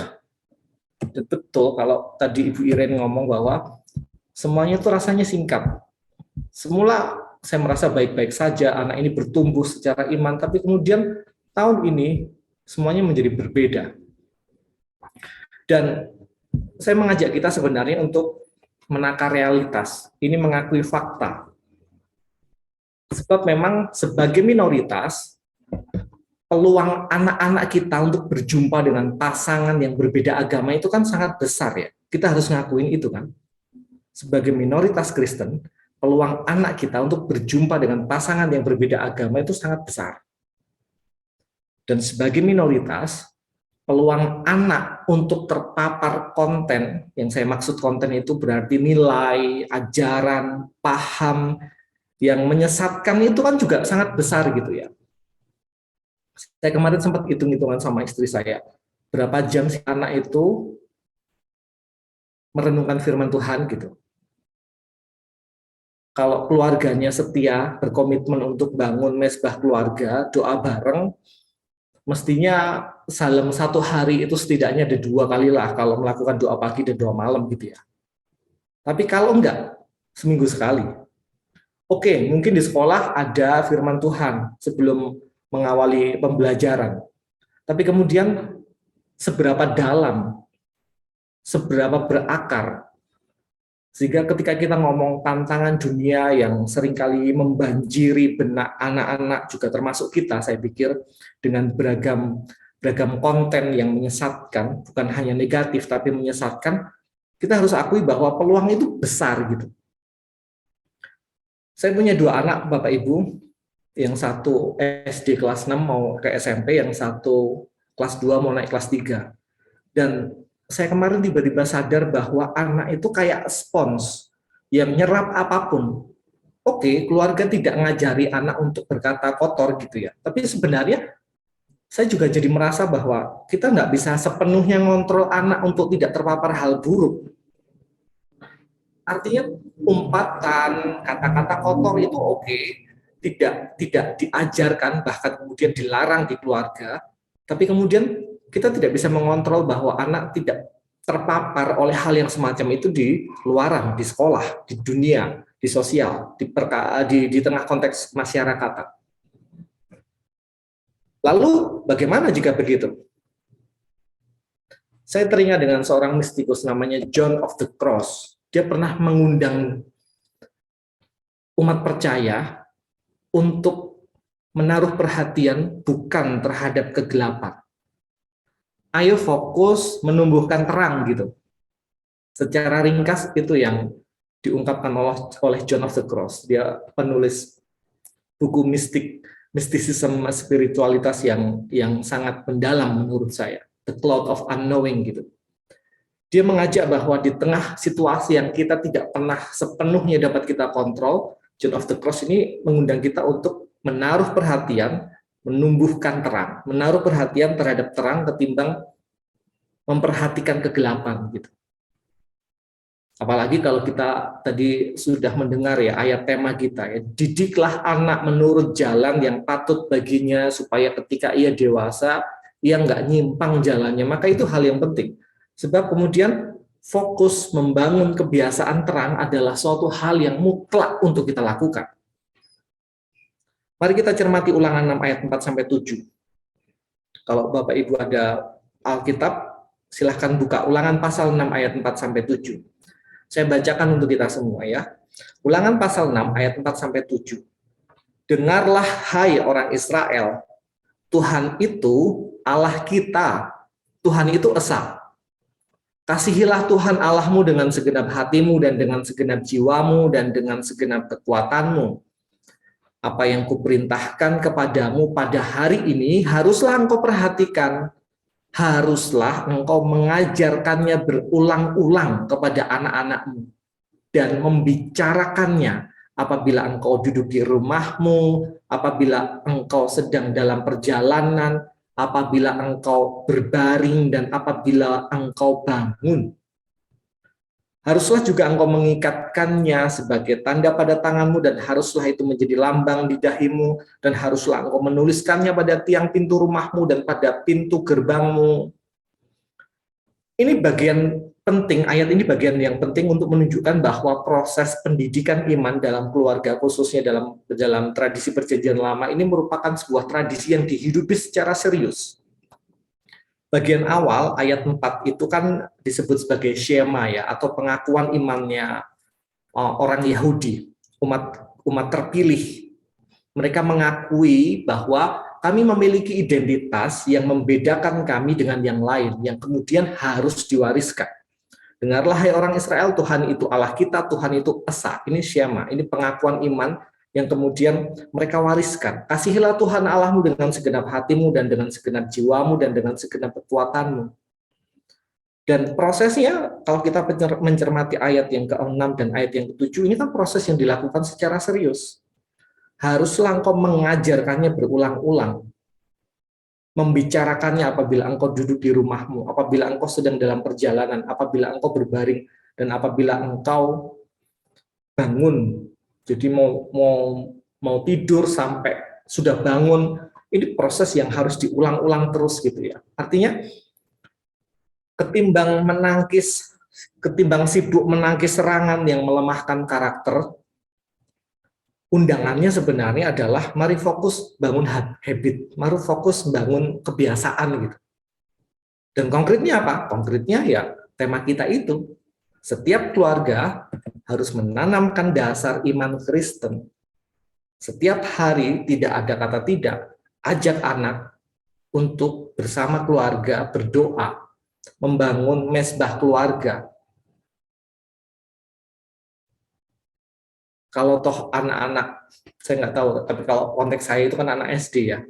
Dan betul kalau tadi Ibu Irene ngomong bahwa semuanya itu rasanya singkat. Semula saya merasa baik-baik saja, anak ini bertumbuh secara iman, tapi kemudian tahun ini semuanya menjadi berbeda. Dan saya mengajak kita sebenarnya untuk menakar realitas, ini mengakui fakta. Sebab memang sebagai minoritas, peluang anak-anak kita untuk berjumpa dengan pasangan yang berbeda agama itu kan sangat besar ya. Kita harus ngakuin itu kan. Sebagai minoritas Kristen, peluang anak kita untuk berjumpa dengan pasangan yang berbeda agama itu sangat besar. Dan sebagai minoritas, peluang anak untuk terpapar konten, yang saya maksud konten itu berarti nilai, ajaran, paham, yang menyesatkan itu kan juga sangat besar gitu ya. Saya kemarin sempat hitung-hitungan sama istri saya, berapa jam si anak itu merenungkan firman Tuhan gitu. Kalau keluarganya setia, berkomitmen untuk bangun mesbah keluarga, doa bareng, mestinya dalam satu hari itu setidaknya ada 2 kali lah kalau melakukan doa pagi dan doa malam gitu ya. Tapi kalau enggak, seminggu sekali. Oke, mungkin di sekolah ada firman Tuhan sebelum mengawali pembelajaran. Tapi kemudian seberapa dalam, seberapa berakar, sehingga ketika kita ngomong tantangan dunia yang seringkali membanjiri benak anak-anak juga termasuk kita, saya pikir dengan beragam konten yang menyesatkan, bukan hanya negatif tapi menyesatkan, kita harus akui bahwa peluang itu besar gitu. Saya punya 2 anak Bapak Ibu, yang satu SD kelas 6 mau ke SMP, yang satu kelas 2 mau naik kelas 3. Dan saya kemarin tiba-tiba sadar bahwa anak itu kayak spons yang nyerap apapun. Oke, keluarga tidak ngajari anak untuk berkata kotor gitu ya. Tapi sebenarnya saya juga jadi merasa bahwa kita nggak bisa sepenuhnya ngontrol anak untuk tidak terpapar hal buruk. Artinya umpatan, kata-kata kotor itu oke, tidak diajarkan, bahkan kemudian dilarang di keluarga. Tapi kemudian kita tidak bisa mengontrol bahwa anak tidak terpapar oleh hal yang semacam itu di luaran, di sekolah, di dunia, di sosial, di tengah konteks masyarakat. Lalu bagaimana jika begitu? Saya teringat dengan seorang mistikus namanya John of the Cross. Dia pernah mengundang umat percaya untuk menaruh perhatian bukan terhadap kegelapan. Ayo fokus menumbuhkan terang gitu. Secara ringkas itu yang diungkapkan oleh John of the Cross. Dia penulis buku mistisisme spiritualitas yang sangat mendalam menurut saya. The Cloud of Unknowing gitu. Dia mengajak bahwa di tengah situasi yang kita tidak pernah sepenuhnya dapat kita kontrol, John of the Cross ini mengundang kita untuk menaruh perhatian, menumbuhkan terang, menaruh perhatian terhadap terang ketimbang memperhatikan kegelapan gitu. Apalagi kalau kita tadi sudah mendengar ya ayat tema kita ya, didiklah anak menurut jalan yang patut baginya supaya ketika ia dewasa ia nggak nyimpang jalannya. Maka itu hal yang penting. Sebab kemudian fokus membangun kebiasaan terang adalah suatu hal yang mutlak untuk kita lakukan. Mari kita cermati Ulangan 6 ayat 4-7. Kalau Bapak Ibu ada Alkitab, Silahkan buka Ulangan pasal 6 ayat 4-7. Saya bacakan untuk kita semua ya. Ulangan pasal 6 ayat 4-7. Dengarlah hai orang Israel, Tuhan itu Allah kita, Tuhan itu esa. Kasihilah Tuhan Allahmu dengan segenap hatimu dan dengan segenap jiwamu dan dengan segenap kekuatanmu. Apa yang kuperintahkan kepadamu pada hari ini haruslah engkau perhatikan, haruslah engkau mengajarkannya berulang-ulang kepada anak-anakmu dan membicarakannya apabila engkau duduk di rumahmu, apabila engkau sedang dalam perjalanan, apabila engkau berbaring, dan apabila engkau bangun. Haruslah juga engkau mengikatkannya sebagai tanda pada tanganmu, dan haruslah itu menjadi lambang di dahimu, dan haruslah engkau menuliskannya pada tiang pintu rumahmu dan pada pintu gerbangmu. Ini bagian penting, ayat ini bagian yang penting untuk menunjukkan bahwa proses pendidikan iman dalam keluarga, khususnya dalam tradisi perjanjian lama, ini merupakan sebuah tradisi yang dihidupi secara serius. Bagian awal, ayat 4 itu kan disebut sebagai Shema ya, atau pengakuan imannya orang Yahudi, umat terpilih. Mereka mengakui bahwa kami memiliki identitas yang membedakan kami dengan yang lain, yang kemudian harus diwariskan. Dengarlah hai orang Israel, Tuhan itu Allah kita, Tuhan itu esa. Ini Shema, ini pengakuan iman yang kemudian mereka wariskan. Kasihilah Tuhan Allahmu dengan segenap hatimu dan dengan segenap jiwamu dan dengan segenap kekuatanmu. Dan prosesnya, kalau kita mencermati ayat yang ke-6 dan ayat yang ke-7, ini kan proses yang dilakukan secara serius. Haruslah engkau mengajarkannya berulang-ulang, membicarakannya apabila engkau duduk di rumahmu, apabila engkau sedang dalam perjalanan, apabila engkau berbaring, dan apabila engkau bangun. Jadi mau tidur sampai sudah bangun, ini proses yang harus diulang-ulang terus gitu ya. Artinya ketimbang sibuk menangkis serangan yang melemahkan karakter, undangannya sebenarnya adalah mari fokus bangun habit, mari fokus bangun kebiasaan gitu. Dan konkretnya apa? Konkretnya ya tema kita itu. Setiap keluarga harus menanamkan dasar iman Kristen. Setiap hari tidak ada kata tidak, ajak anak untuk bersama keluarga berdoa, membangun mesbah keluarga. Kalau toh anak-anak, saya nggak tahu, tapi kalau konteks saya itu kan anak SD ya.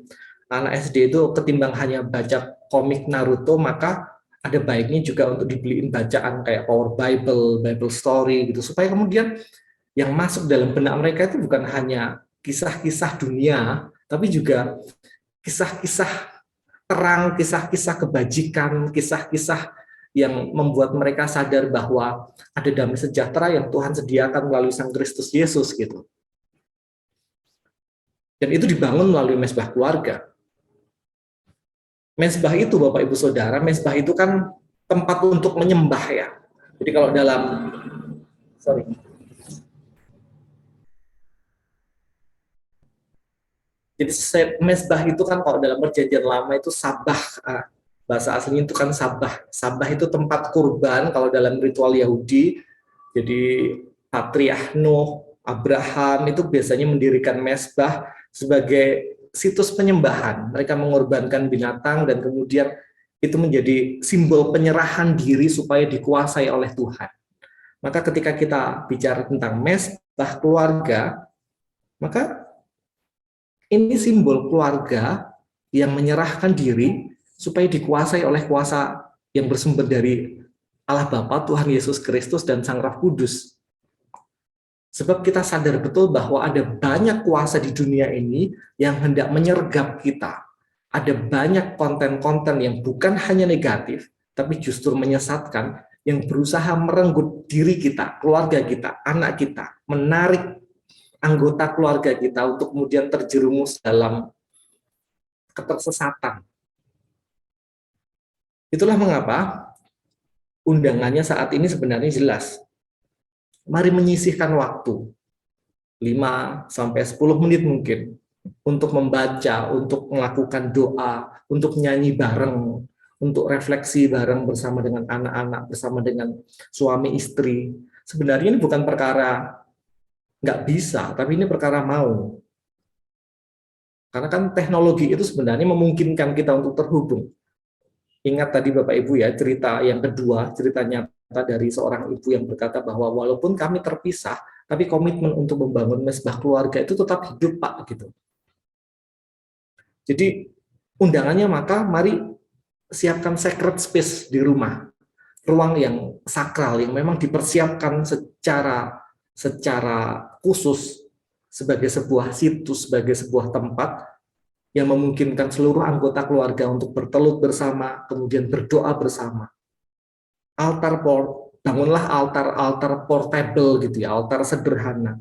Anak SD itu ketimbang hanya baca komik Naruto, maka ada baiknya juga untuk dibeliin bacaan kayak Power Bible, Bible Story gitu, supaya kemudian yang masuk dalam benak mereka itu bukan hanya kisah-kisah dunia, tapi juga kisah-kisah terang, kisah-kisah kebajikan, kisah-kisah yang membuat mereka sadar bahwa ada damai sejahtera yang Tuhan sediakan melalui Sang Kristus Yesus gitu. Dan itu dibangun melalui mesbah keluarga. Mesbah itu Bapak Ibu Saudara, mesbah itu kan tempat untuk menyembah ya. Jadi kalau Jadi mesbah itu kan kalau dalam perjanjian lama itu sabah, bahasa aslinya itu kan sabah. Sabah itu tempat kurban kalau dalam ritual Yahudi. Jadi patriark Nuh, Abraham itu biasanya mendirikan mesbah sebagai situs penyembahan. Mereka mengorbankan binatang dan kemudian itu menjadi simbol penyerahan diri supaya dikuasai oleh Tuhan. Maka ketika kita bicara tentang mesbah keluarga, maka ini simbol keluarga yang menyerahkan diri supaya dikuasai oleh kuasa yang bersumber dari Allah Bapa, Tuhan Yesus Kristus, dan Sang Roh Kudus. Sebab kita sadar betul bahwa ada banyak kuasa di dunia ini yang hendak menyergap kita. Ada banyak konten-konten yang bukan hanya negatif, tapi justru menyesatkan, yang berusaha merenggut diri kita, keluarga kita, anak kita, menarik anggota keluarga kita untuk kemudian terjerumus dalam ketersesatan. Itulah mengapa undangannya saat ini sebenarnya jelas. Mari menyisihkan waktu 5-10 menit mungkin untuk membaca, untuk melakukan doa, untuk nyanyi bareng, untuk refleksi bareng bersama dengan anak-anak, bersama dengan suami istri. Sebenarnya ini bukan perkara nggak bisa, tapi ini perkara mau. Karena kan teknologi itu sebenarnya memungkinkan kita untuk terhubung. Ingat tadi Bapak Ibu ya, cerita yang kedua, cerita nyata dari seorang ibu yang berkata bahwa walaupun kami terpisah, tapi komitmen untuk membangun mesbah keluarga itu tetap hidup Pak, gitu. Jadi undangannya maka mari siapkan sacred space di rumah, ruang yang sakral yang memang dipersiapkan secara khusus sebagai sebuah situs, sebagai sebuah tempat yang memungkinkan seluruh anggota keluarga untuk bertelut bersama, kemudian berdoa bersama. Bangunlah altar portable gitu ya, altar sederhana.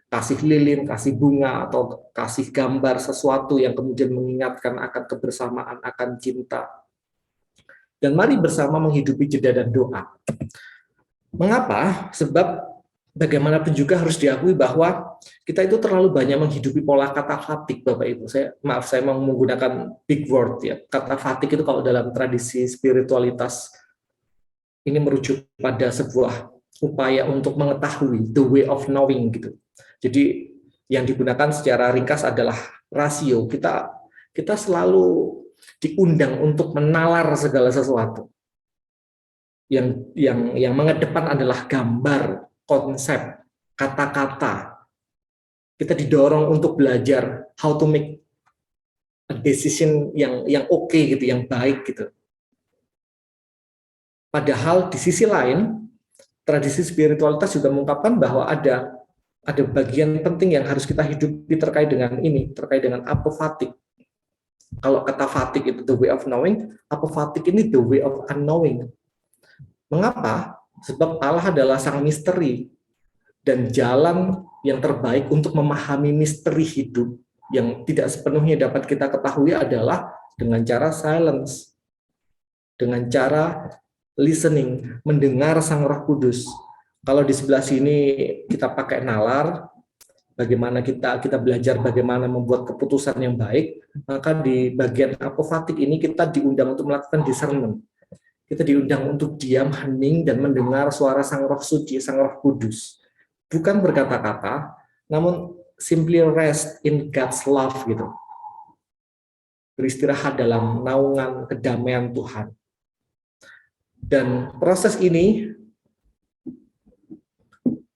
Kasih lilin, kasih bunga, atau kasih gambar sesuatu yang kemudian mengingatkan akan kebersamaan, akan cinta. Dan mari bersama menghidupi jeda dan doa. Mengapa? Sebab bagaimanapun juga harus diakui bahwa kita itu terlalu banyak menghidupi pola kata fatik, Bapak Ibu. Saya mau menggunakan big word ya. Kata fatik itu kalau dalam tradisi spiritualitas ini merujuk pada sebuah upaya untuk mengetahui, the way of knowing gitu. Jadi yang digunakan secara ringkas adalah rasio. Kita selalu diundang untuk menalar segala sesuatu. Yang mengedepan adalah gambar, konsep, kata-kata. Kita didorong untuk belajar how to make a decision yang oke gitu, yang baik gitu. Padahal di sisi lain, tradisi spiritualitas juga mengungkapkan bahwa ada bagian penting yang harus kita hidupi terkait dengan ini, terkait dengan apofatik. Kalau kata fatik itu the way of knowing, apofatik ini the way of unknowing. Mengapa? Sebab Allah adalah sang misteri, dan jalan yang terbaik untuk memahami misteri hidup yang tidak sepenuhnya dapat kita ketahui adalah dengan cara silence, dengan cara listening, mendengar Sang Roh Kudus. Kalau di sebelah sini kita pakai nalar, bagaimana kita belajar bagaimana membuat keputusan yang baik, maka di bagian apofatik ini kita diundang untuk melakukan discernment. Kita diundang untuk diam, hening, dan mendengar suara Sang Roh Suci, Sang Roh Kudus. Bukan berkata-kata, namun simply rest in God's love gitu. Beristirahat dalam naungan kedamaian Tuhan. Dan proses ini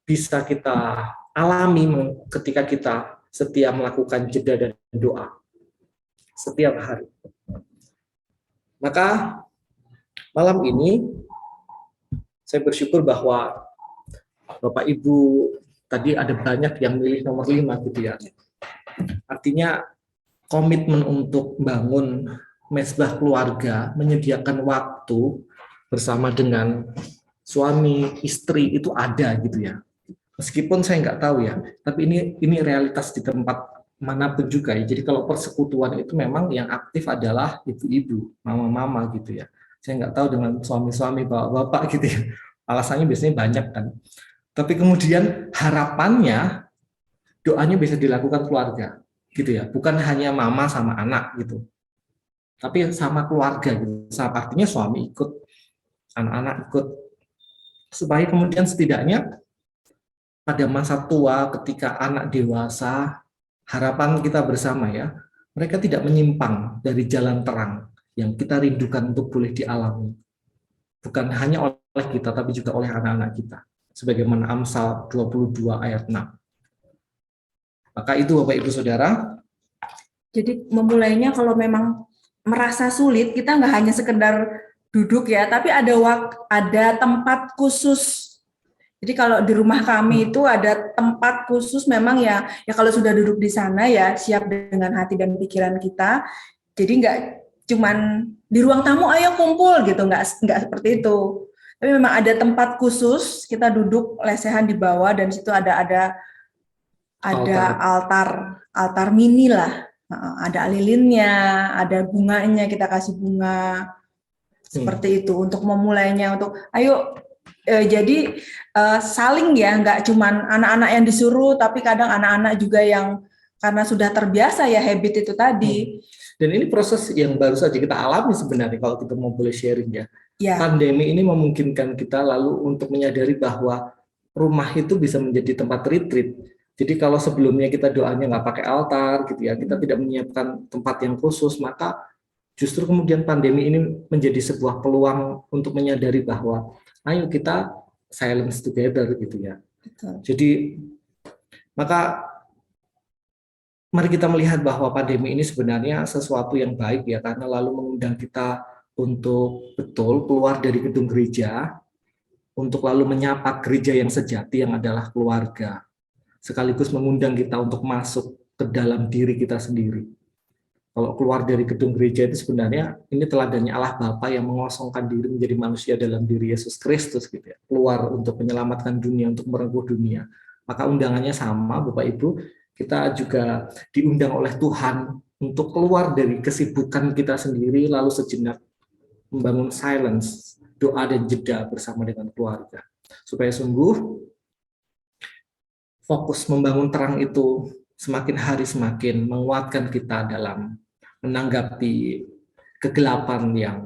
bisa kita alami ketika kita setia melakukan jeda dan doa setiap hari. Maka malam ini saya bersyukur bahwa Bapak Ibu tadi ada banyak yang milih nomor 5 gitu ya. Artinya komitmen untuk bangun mesbah keluarga, menyediakan waktu bersama dengan suami, istri itu ada gitu ya. Meskipun saya nggak tahu ya, tapi ini realitas di tempat manapun juga ya. Jadi kalau persekutuan itu memang yang aktif adalah ibu-ibu, mama-mama gitu ya. Saya nggak tahu dengan suami-suami, bapak-bapak gitu ya. Alasannya biasanya banyak kan. Tapi kemudian harapannya doanya bisa dilakukan keluarga gitu ya. Bukan hanya mama sama anak gitu. Tapi sama keluarga gitu. Artinya suami ikut, anak-anak ikut. Supaya kemudian setidaknya pada masa tua ketika anak dewasa, harapan kita bersama ya, mereka tidak menyimpang dari jalan terang yang kita rindukan untuk boleh dialami. Bukan hanya oleh kita, tapi juga oleh anak-anak kita. Sebagaimana Amsal 22 ayat 6. Maka itu Bapak Ibu Saudara. Jadi memulainya kalau memang merasa sulit, kita nggak hanya sekedar duduk ya, tapi ada tempat khusus. Jadi kalau di rumah kami itu ada tempat khusus memang ya kalau sudah duduk di sana ya siap dengan hati dan pikiran kita. Jadi nggak cuman di ruang tamu ayo kumpul gitu, nggak seperti itu. Tapi memang ada tempat khusus, kita duduk lesehan di bawah dan situ ada altar mini lah. Ada lilinnya, ada bunganya, kita kasih bunga. Seperti itu untuk memulainya, untuk ayo jadi saling ya, nggak cuman anak-anak yang disuruh, tapi kadang anak-anak juga yang karena sudah terbiasa ya habit itu tadi. Dan ini proses yang baru saja kita alami sebenarnya kalau kita mau boleh sharing ya. Ya. Pandemi ini memungkinkan kita lalu untuk menyadari bahwa rumah itu bisa menjadi tempat retreat. Jadi kalau sebelumnya kita doanya nggak pakai altar gitu ya, kita tidak menyiapkan tempat yang khusus, maka justru kemudian pandemi ini menjadi sebuah peluang untuk menyadari bahwa ayo kita silence together gitu ya. Betul. Jadi maka mari kita melihat bahwa pandemi ini sebenarnya sesuatu yang baik ya, karena lalu mengundang kita untuk betul keluar dari gedung gereja, untuk lalu menyapa gereja yang sejati yang adalah keluarga, sekaligus mengundang kita untuk masuk ke dalam diri kita sendiri. Kalau keluar dari gedung gereja itu sebenarnya ini teladannya Allah Bapa yang mengosongkan diri menjadi manusia dalam diri Yesus Kristus gitu ya. Keluar untuk menyelamatkan dunia, untuk merengkuh dunia. Maka undangannya sama Bapak Ibu, kita juga diundang oleh Tuhan untuk keluar dari kesibukan kita sendiri lalu sejenak membangun silence, doa dan jeda bersama dengan keluarga. Supaya sungguh fokus membangun terang itu semakin hari semakin menguatkan kita dalam menanggapi kegelapan yang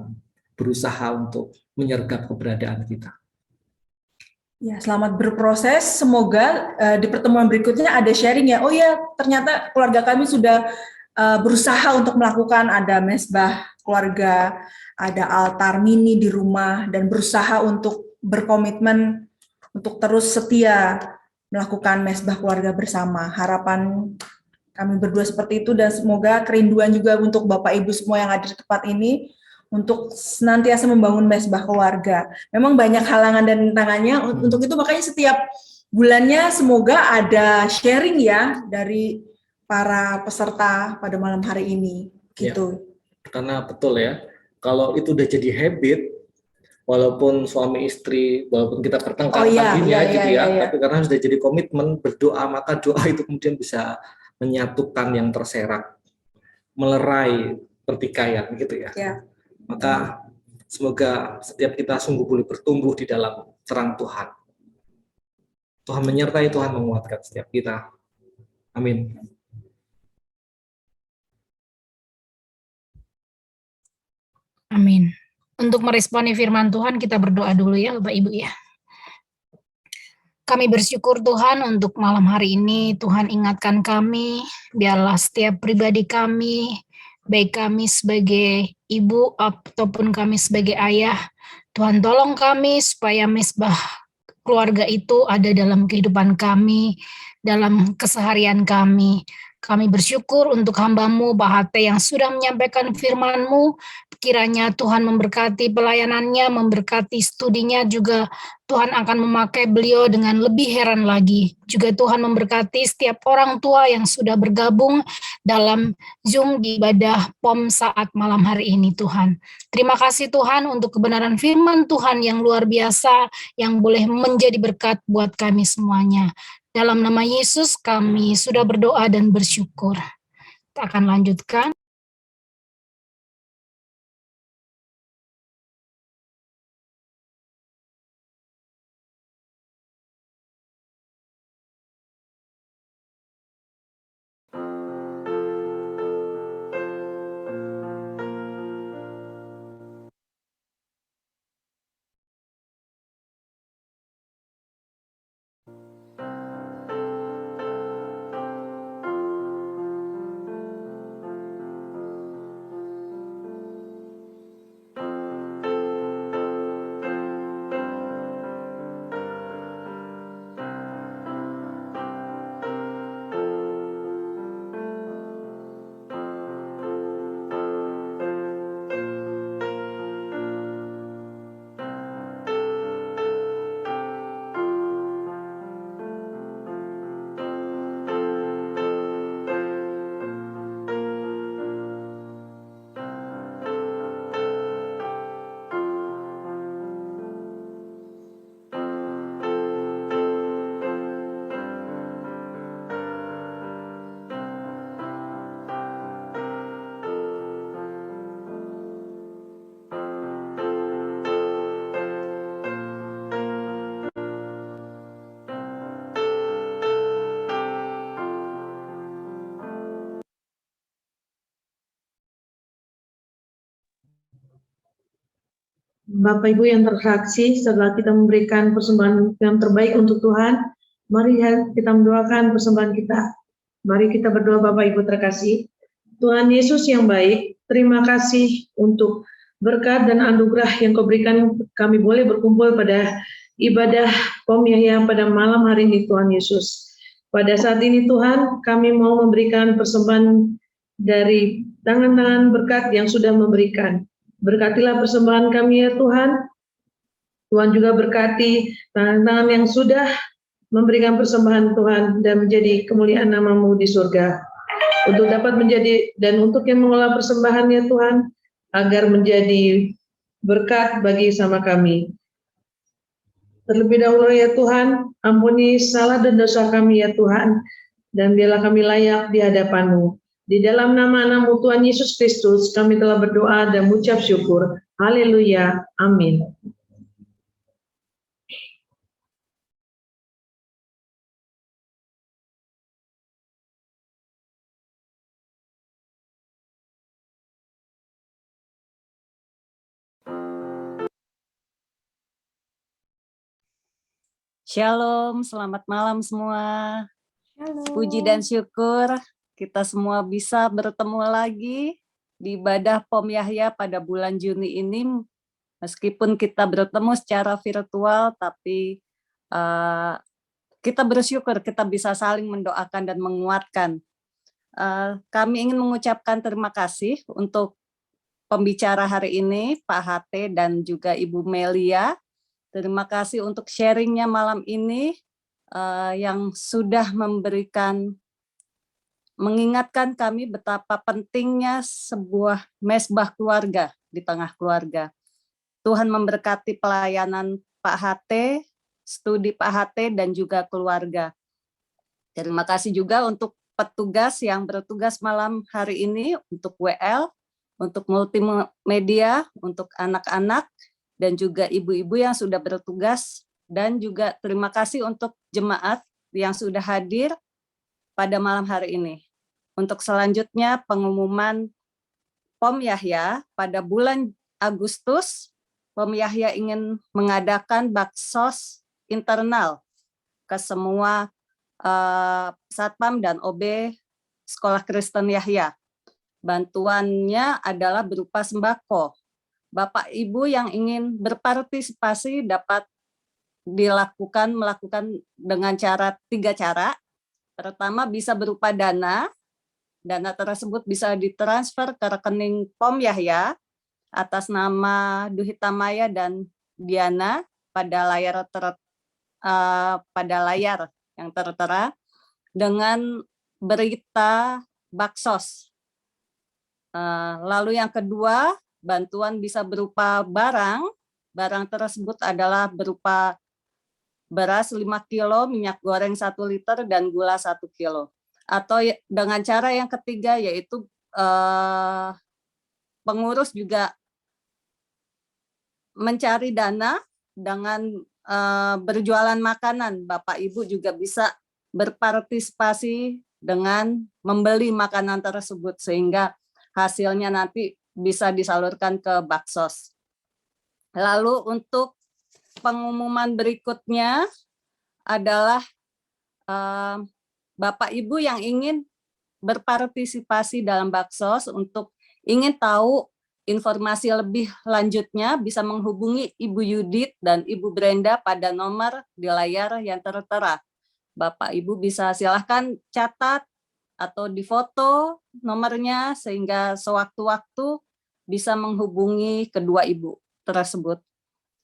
berusaha untuk menyergap keberadaan kita. Ya, selamat berproses. Semoga di pertemuan berikutnya ada sharing ya. Oh ya, ternyata keluarga kami sudah berusaha untuk melakukan ada mesbah keluarga, ada altar mini di rumah, dan berusaha untuk berkomitmen untuk terus setia melakukan mesbah keluarga bersama. Harapan kami berdua seperti itu, dan semoga kerinduan juga untuk Bapak Ibu semua yang ada di tempat ini untuk senantiasa membangun mesbah keluarga. Memang banyak halangan dan tantangannya, untuk itu makanya setiap bulannya semoga ada sharing ya dari para peserta pada malam hari ini. Gitu. Ya, karena betul ya, kalau itu udah jadi habit, walaupun suami istri, walaupun kita bertengkar paginya gitu ya, tapi karena sudah jadi komitmen berdoa, maka doa itu kemudian bisa menyatukan yang terserak, melerai pertikaian gitu ya. Maka semoga setiap kita sungguh boleh bertumbuh di dalam terang Tuhan. Tuhan menyertai, Tuhan menguatkan setiap kita. Amin. Amin. Untuk meresponi firman Tuhan, kita berdoa dulu ya Bapak Ibu ya. Kami bersyukur Tuhan untuk malam hari ini, Tuhan ingatkan kami, biarlah setiap pribadi kami, baik kami sebagai ibu ataupun kami sebagai ayah, Tuhan tolong kami supaya mesbah keluarga itu ada dalam kehidupan kami, dalam keseharian kami. Kami bersyukur untuk hamba-Mu, Bahate, yang sudah menyampaikan firman-Mu. Kiranya Tuhan memberkati pelayanannya, memberkati studinya, juga Tuhan akan memakai beliau dengan lebih heran lagi. Juga Tuhan memberkati setiap orang tua yang sudah bergabung dalam Zoom di ibadah POM saat malam hari ini, Tuhan. Terima kasih Tuhan untuk kebenaran firman Tuhan yang luar biasa, yang boleh menjadi berkat buat kami semuanya. Dalam nama Yesus kami sudah berdoa dan bersyukur. Kita akan lanjutkan. Bapak Ibu yang terkasih, setelah kita memberikan persembahan yang terbaik untuk Tuhan, mari kita mendoakan persembahan kita. Mari kita berdoa Bapak Ibu terkasih. Tuhan Yesus yang baik, terima kasih untuk berkat dan anugerah yang Kau berikan kami boleh berkumpul pada ibadah POM Yahya pada malam hari ini Tuhan Yesus. Pada saat ini Tuhan, kami mau memberikan persembahan dari tangan-tangan berkat yang sudah memberikan. Berkatilah persembahan kami ya Tuhan. Tuhan juga berkati tangan-tangan yang sudah memberikan persembahan Tuhan dan menjadi kemuliaan nama-Mu di surga. Untuk dapat menjadi dan untuk yang mengolah persembahan ya Tuhan, agar menjadi berkat bagi sama kami. Terlebih dahulu ya Tuhan, ampuni salah dan dosa kami ya Tuhan, dan biarlah kami layak di hadapan-Mu. Di dalam nama-Mu Tuhan Yesus Kristus, kami telah berdoa dan mengucap syukur. Haleluya. Amin. Shalom, selamat malam semua. Puji dan syukur kita semua bisa bertemu lagi di ibadah POM Yahya pada bulan Juni ini. Meskipun kita bertemu secara virtual, tapi kita bersyukur kita bisa saling mendoakan dan menguatkan. Kami ingin mengucapkan terima kasih untuk pembicara hari ini, Pak HT dan juga Ibu Melia. Terima kasih untuk sharingnya malam ini yang sudah mengingatkan kami betapa pentingnya sebuah mesbah keluarga di tengah keluarga. Tuhan memberkati pelayanan Pak HT, studi Pak HT dan juga keluarga. Terima kasih juga untuk petugas yang bertugas malam hari ini, untuk WL, untuk multimedia, untuk anak-anak, dan juga ibu-ibu yang sudah bertugas, dan juga terima kasih untuk jemaat yang sudah hadir pada malam hari ini. Untuk selanjutnya pengumuman POM Yahya pada bulan Agustus, POM Yahya ingin mengadakan baksos internal ke semua Satpam dan OB Sekolah Kristen Yahya. Bantuannya adalah berupa sembako. Bapak Ibu yang ingin berpartisipasi dapat melakukan dengan 3 cara. Pertama bisa berupa dana. Dana tersebut bisa ditransfer ke rekening POM Yahya atas nama Duhita Maya dan Diana pada layar yang tertera dengan berita baksos. Lalu yang kedua, bantuan bisa berupa barang. Barang tersebut adalah berupa beras 5 kilo, minyak goreng 1 liter, dan gula 1 kilo. Atau dengan cara yang ketiga, yaitu pengurus juga mencari dana dengan berjualan makanan. Bapak Ibu juga bisa berpartisipasi dengan membeli makanan tersebut, sehingga hasilnya nanti bisa disalurkan ke baksos. Lalu untuk pengumuman berikutnya adalah Bapak Ibu yang ingin berpartisipasi dalam baksos, untuk ingin tahu informasi lebih lanjutnya bisa menghubungi Ibu Yudit dan Ibu Brenda pada nomor di layar yang tertera. Bapak Ibu bisa silahkan catat atau difoto nomornya sehingga sewaktu-waktu bisa menghubungi kedua ibu tersebut.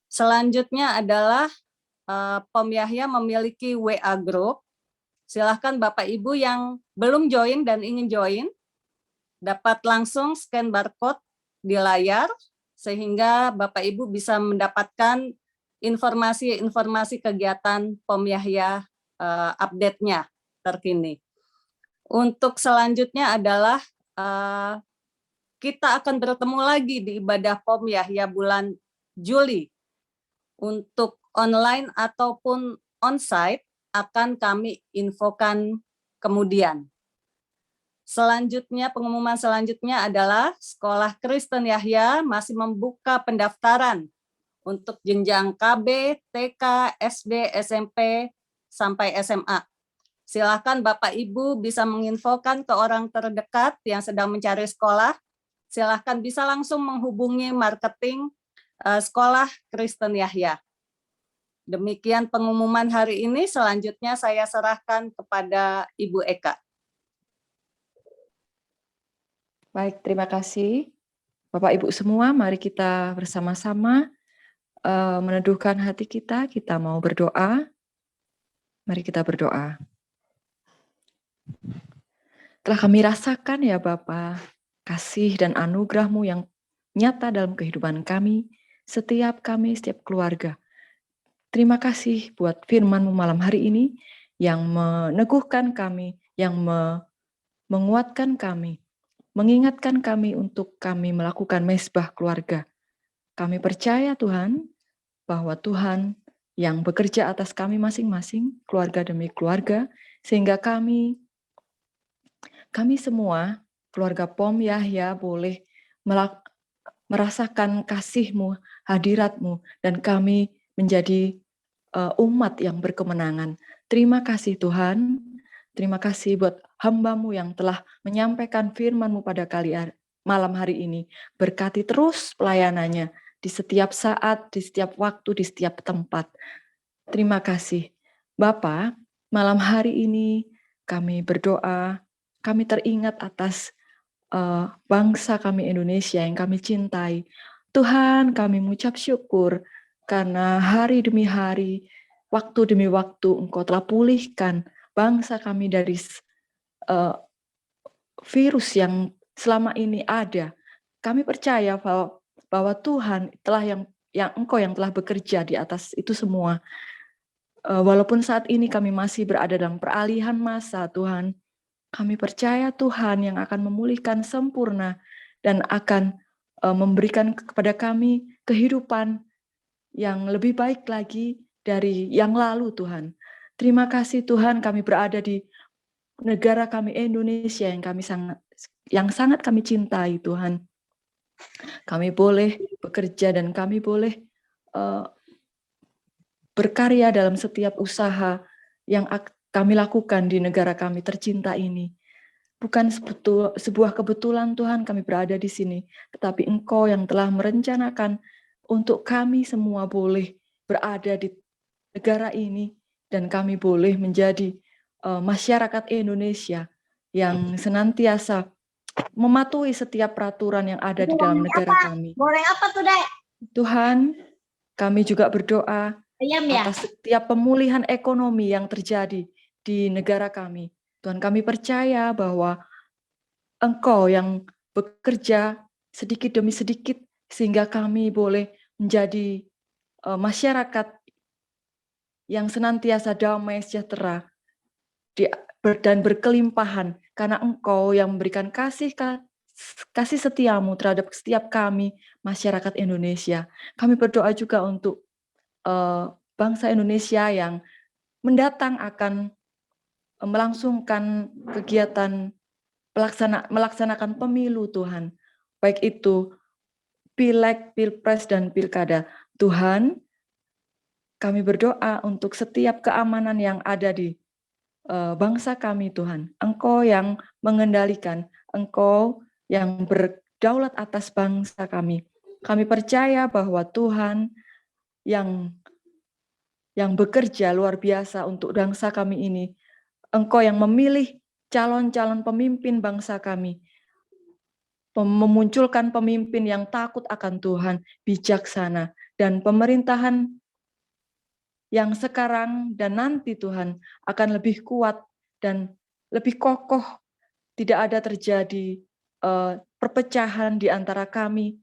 Selanjutnya adalah POM Yahya memiliki WA Group. Silahkan Bapak Ibu yang belum join dan ingin join, dapat langsung scan barcode di layar, sehingga Bapak Ibu bisa mendapatkan informasi-informasi kegiatan POM Yahya update-nya terkini. Untuk selanjutnya adalah kita akan bertemu lagi di ibadah POM Yahya bulan Juli. Untuk online ataupun onsite akan kami infokan kemudian. Selanjutnya, pengumuman selanjutnya adalah Sekolah Kristen Yahya masih membuka pendaftaran untuk jenjang KB, TK, SD, SMP, sampai SMA. Silakan Bapak Ibu bisa menginfokan ke orang terdekat yang sedang mencari sekolah. Silakan bisa langsung menghubungi marketing Sekolah Kristen Yahya. Demikian pengumuman hari ini. Selanjutnya saya serahkan kepada Ibu Eka. Baik, terima kasih. Bapak Ibu semua, mari kita bersama-sama meneduhkan hati kita. Kita mau berdoa. Mari kita berdoa. Telah kami rasakan ya Bapa, kasih dan anugerah-Mu yang nyata dalam kehidupan kami, setiap keluarga. Terima kasih buat firman-Mu malam hari ini yang meneguhkan kami, yang menguatkan kami, mengingatkan kami untuk kami melakukan mezbah keluarga. Kami percaya Tuhan, bahwa Tuhan yang bekerja atas kami masing-masing, keluarga demi keluarga, sehingga kami semua, keluarga POM Yahya, boleh merasakan kasih-Mu, hadirat-Mu, dan kami menjadi umat yang berkemenangan. Terima kasih Tuhan, terima kasih buat hamba-Mu yang telah menyampaikan firman-Mu pada malam hari ini. Berkati terus pelayanannya di setiap saat, di setiap waktu, di setiap tempat. Terima kasih. Bapa, malam hari ini kami berdoa, kami teringat atas bangsa kami Indonesia yang kami cintai. Tuhan, kami mengucap syukur karena hari demi hari, waktu demi waktu Engkau telah pulihkan bangsa kami dari virus yang selama ini ada. Kami percaya bahwa Tuhan telah yang Engkau yang telah bekerja di atas itu semua. Walaupun saat ini kami masih berada dalam peralihan masa, Tuhan, kami percaya Tuhan yang akan memulihkan sempurna dan akan memberikan kepada kami kehidupan yang lebih baik lagi dari yang lalu, Tuhan. Terima kasih Tuhan, kami berada di negara kami Indonesia yang sangat kami cintai, Tuhan. Kami boleh bekerja dan kami boleh berkarya dalam setiap usaha yang kami lakukan di negara kami tercinta ini. Bukan sebuah kebetulan Tuhan kami berada di sini, tetapi Engkau yang telah merencanakan untuk kami semua boleh berada di negara ini dan kami boleh menjadi masyarakat Indonesia yang senantiasa mematuhi setiap peraturan yang ada di dalam negara kami. Goreng apa tuh, Dek? Tuhan, kami juga berdoa atas setiap pemulihan ekonomi yang terjadi di negara kami. Tuhan, kami percaya bahwa Engkau yang bekerja sedikit demi sedikit sehingga kami boleh menjadi masyarakat yang senantiasa damai sejahtera dan berkelimpahan karena Engkau yang memberikan kasih setiamu terhadap setiap kami masyarakat Indonesia. Kami berdoa juga untuk bangsa Indonesia yang mendatang akan melangsungkan kegiatan melaksanakan pemilu, Tuhan. Baik itu Pileg, Pilpres, dan Pilkada. Tuhan, kami berdoa untuk setiap keamanan yang ada di bangsa kami, Tuhan. Engkau yang mengendalikan, Engkau yang berdaulat atas bangsa kami. Kami percaya bahwa Tuhan yang bekerja luar biasa untuk bangsa kami ini. Engkau yang memilih calon-calon pemimpin bangsa kami. Memunculkan pemimpin yang takut akan Tuhan, bijaksana, dan pemerintahan yang sekarang dan nanti Tuhan akan lebih kuat dan lebih kokoh. Tidak ada terjadi perpecahan di antara kami,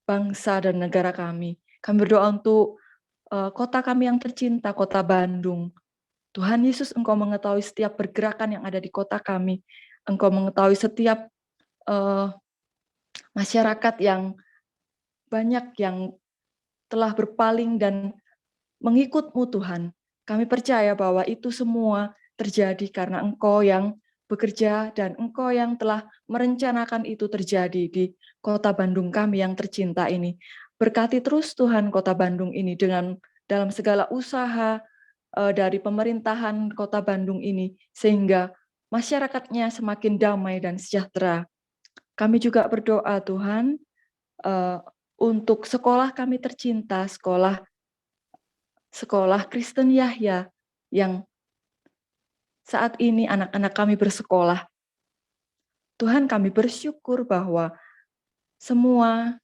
bangsa dan negara kami. Kami berdoa untuk kota kami yang tercinta, kota Bandung. Tuhan Yesus, Engkau mengetahui setiap pergerakan yang ada di kota kami. Engkau mengetahui setiap masyarakat yang banyak yang telah berpaling dan mengikut-Mu, Tuhan. Kami percaya bahwa itu semua terjadi karena Engkau yang bekerja dan Engkau yang telah merencanakan itu terjadi di kota Bandung kami yang tercinta ini. Berkati terus Tuhan kota Bandung ini dalam segala usaha dari pemerintahan kota Bandung ini, sehingga masyarakatnya semakin damai dan sejahtera. Kami juga berdoa Tuhan untuk sekolah kami tercinta, sekolah Kristen Yahya, yang saat ini anak-anak kami bersekolah. Tuhan, kami bersyukur bahwa semua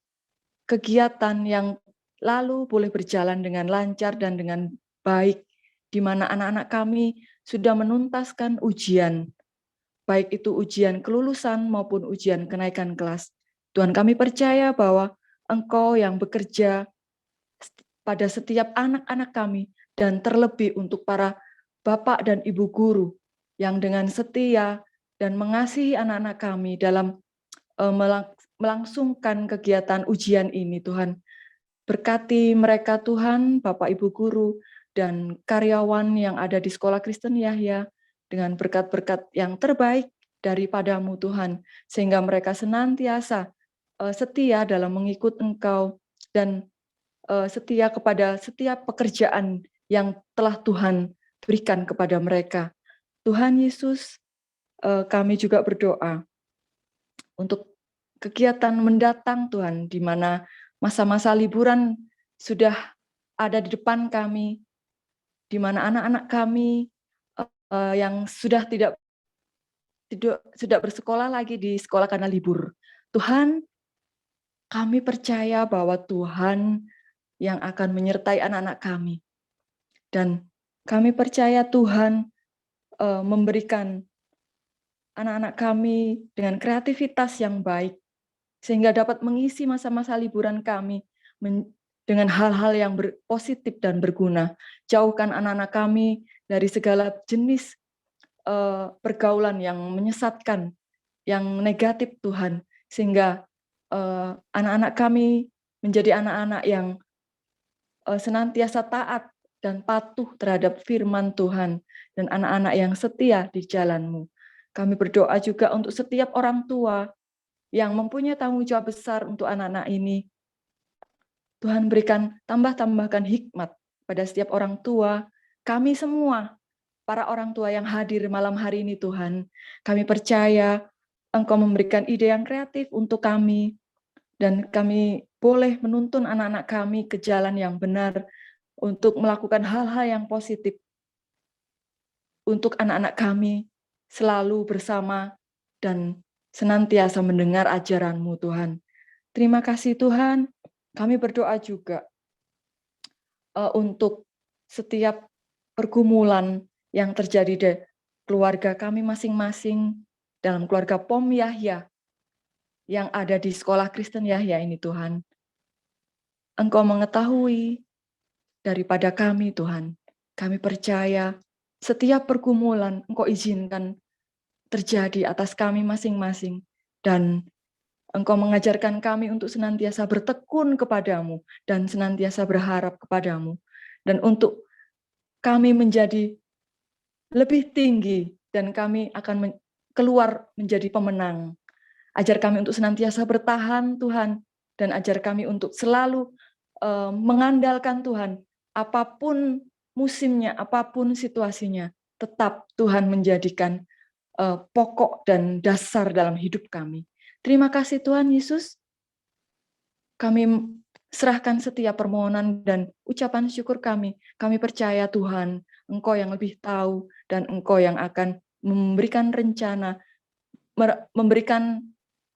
kegiatan yang lalu boleh berjalan dengan lancar dan dengan baik, di mana anak-anak kami sudah menuntaskan ujian, baik itu ujian kelulusan maupun ujian kenaikan kelas. Tuhan, kami percaya bahwa Engkau yang bekerja pada setiap anak-anak kami, dan terlebih untuk para bapak dan ibu guru yang dengan setia dan mengasihi anak-anak kami dalam melangsungkan kegiatan ujian ini. Tuhan, berkati mereka Tuhan, Bapak Ibu guru dan karyawan yang ada di Sekolah Kristen Yahya dengan berkat-berkat yang terbaik daripadamu Tuhan, sehingga mereka senantiasa setia dalam mengikut Engkau dan setia kepada setiap pekerjaan yang telah Tuhan berikan kepada mereka. Tuhan Yesus, kami juga berdoa untuk kegiatan mendatang Tuhan, di mana masa-masa liburan sudah ada di depan kami, di mana anak-anak kami yang sudah tidak bersekolah lagi di sekolah karena libur. Tuhan, kami percaya bahwa Tuhan yang akan menyertai anak-anak kami. Dan kami percaya Tuhan memberikan anak-anak kami dengan kreativitas yang baik, sehingga dapat mengisi masa-masa liburan kami dengan hal-hal yang positif dan berguna. Jauhkan anak-anak kami dari segala jenis pergaulan yang menyesatkan, yang negatif Tuhan, sehingga anak-anak kami menjadi anak-anak yang senantiasa taat dan patuh terhadap firman Tuhan, dan anak-anak yang setia di jalan-Mu. Kami berdoa juga untuk setiap orang tua yang mempunyai tanggung jawab besar untuk anak-anak ini. Tuhan, tambahkan hikmat pada setiap orang tua, kami semua, para orang tua yang hadir malam hari ini Tuhan. Kami percaya Engkau memberikan ide yang kreatif untuk kami, dan kami boleh menuntun anak-anak kami ke jalan yang benar untuk melakukan hal-hal yang positif. Untuk anak-anak kami selalu bersama dan senantiasa mendengar ajaran-Mu Tuhan. Terima kasih Tuhan. Kami berdoa juga untuk setiap pergumulan yang terjadi di keluarga kami masing-masing, dalam keluarga POM Yahya yang ada di Sekolah Kristen Yahya ini Tuhan. Engkau mengetahui daripada kami Tuhan. Kami percaya setiap pergumulan Engkau izinkan terjadi atas kami masing-masing, dan Engkau mengajarkan kami untuk senantiasa bertekun kepadamu dan senantiasa berharap kepadamu, dan untuk kami menjadi lebih tinggi dan kami akan keluar menjadi pemenang. Ajar kami untuk senantiasa bertahan Tuhan, dan ajar kami untuk selalu mengandalkan Tuhan, apapun musimnya, apapun situasinya, tetap Tuhan menjadikan pokok dan dasar dalam hidup kami. Terima kasih Tuhan Yesus. Kami serahkan setiap permohonan dan ucapan syukur kami. Kami percaya Tuhan, Engkau yang lebih tahu, dan Engkau yang akan memberikan rencana, memberikan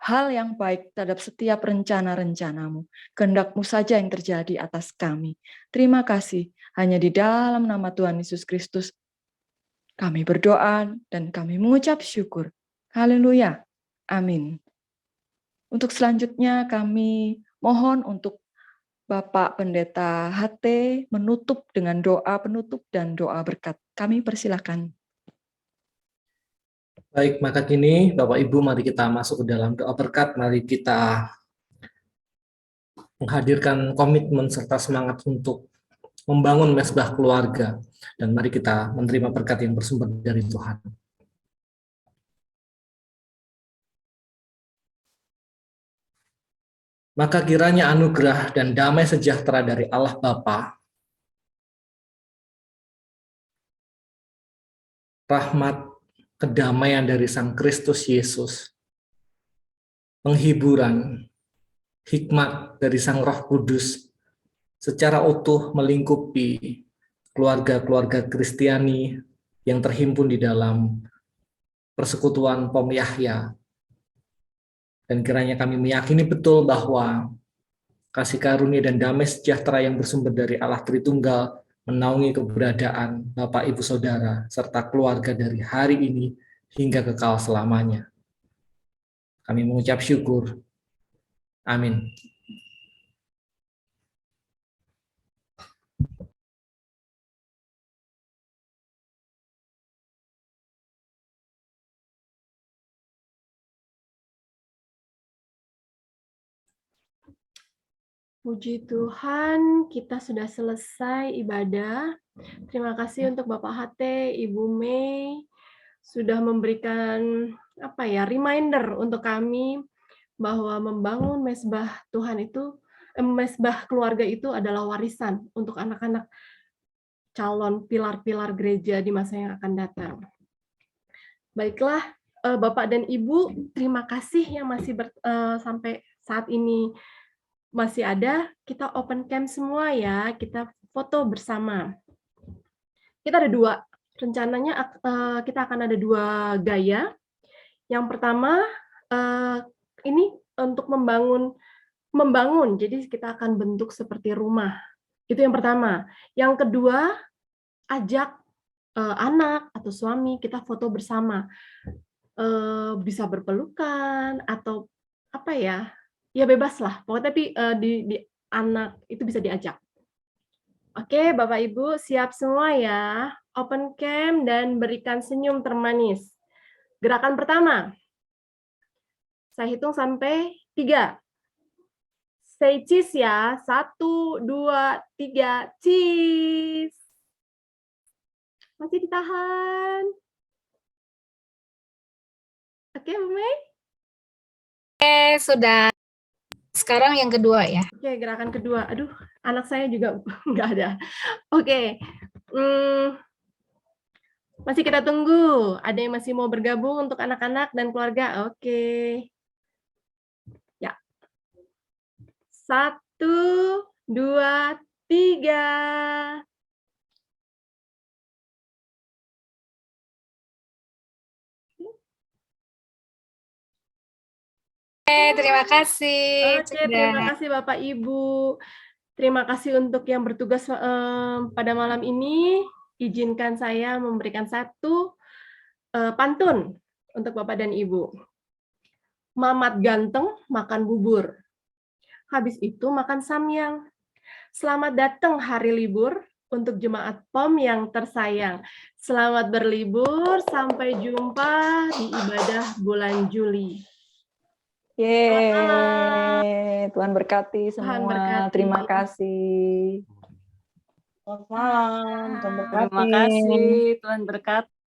hal yang baik terhadap setiap rencana-rencana-Mu. Kehendak-Mu saja yang terjadi atas kami. Terima kasih. Hanya di dalam nama Tuhan Yesus Kristus kami berdoa dan kami mengucap syukur. Haleluya. Amin. Untuk selanjutnya kami mohon untuk Bapak Pendeta HT menutup dengan doa penutup dan doa berkat. Kami persilakan. Baik, maka kini Bapak Ibu mari kita masuk ke dalam doa berkat. Mari kita menghadirkan komitmen serta semangat untuk membangun mesbah keluarga. Dan mari kita menerima berkat yang bersumber dari Tuhan. Maka kiranya anugerah dan damai sejahtera dari Allah Bapa, rahmat, kedamaian dari Sang Kristus Yesus, penghiburan, hikmat dari Sang Roh Kudus secara utuh melingkupi keluarga-keluarga Kristiani yang terhimpun di dalam persekutuan POM Yahya. Dan kiranya kami meyakini betul bahwa kasih karunia dan damai sejahtera yang bersumber dari Allah Tritunggal menaungi keberadaan Bapak Ibu Saudara serta keluarga dari hari ini hingga kekal selamanya. Kami mengucap syukur. Amin. Puji Tuhan, kita sudah selesai ibadah. Terima kasih untuk Bapak HT, Ibu Mei, sudah memberikan reminder untuk kami bahwa membangun mesbah Tuhan itu, mesbah keluarga itu adalah warisan untuk anak-anak calon pilar-pilar gereja di masa yang akan datang. Baiklah, Bapak dan Ibu, terima kasih yang masih sampai saat ini masih ada. Kita open cam semua ya, kita foto bersama. Kita ada dua, rencananya kita akan ada dua gaya. Yang pertama, ini untuk membangun, jadi kita akan bentuk seperti rumah. Itu yang pertama. Yang kedua, ajak anak atau suami, kita foto bersama. Bisa berpelukan, atau ya bebas lah, pokoknya tapi di anak itu bisa diajak. Oke, Bapak Ibu siap semua ya, open cam dan berikan senyum termanis. Gerakan pertama, saya hitung sampai 3. Say cheese ya, 1, 2, 3, cheese. Masih ditahan. Oke, Bu Mei? Oke, sudah. Sekarang yang kedua ya. Oke, gerakan kedua. Aduh, anak saya juga nggak ada. Oke. Masih kita tunggu. Ada yang masih mau bergabung untuk anak-anak dan keluarga? Oke. Ya. 1, 2, 3. Terima kasih. Oke, terima kasih Bapak Ibu. Terima kasih untuk yang bertugas pada malam ini. Izinkan saya memberikan satu pantun untuk Bapak dan Ibu. Mamat ganteng makan bubur. Habis itu makan samyang. Selamat datang hari libur untuk jemaat POM yang tersayang. Selamat berlibur, sampai jumpa di ibadah bulan Juli. Yeay, Tuhan berkati semua. Tuhan berkati. Terima kasih. Selamat malam. Tuhan berkati. Terima kasih, Tuhan berkati.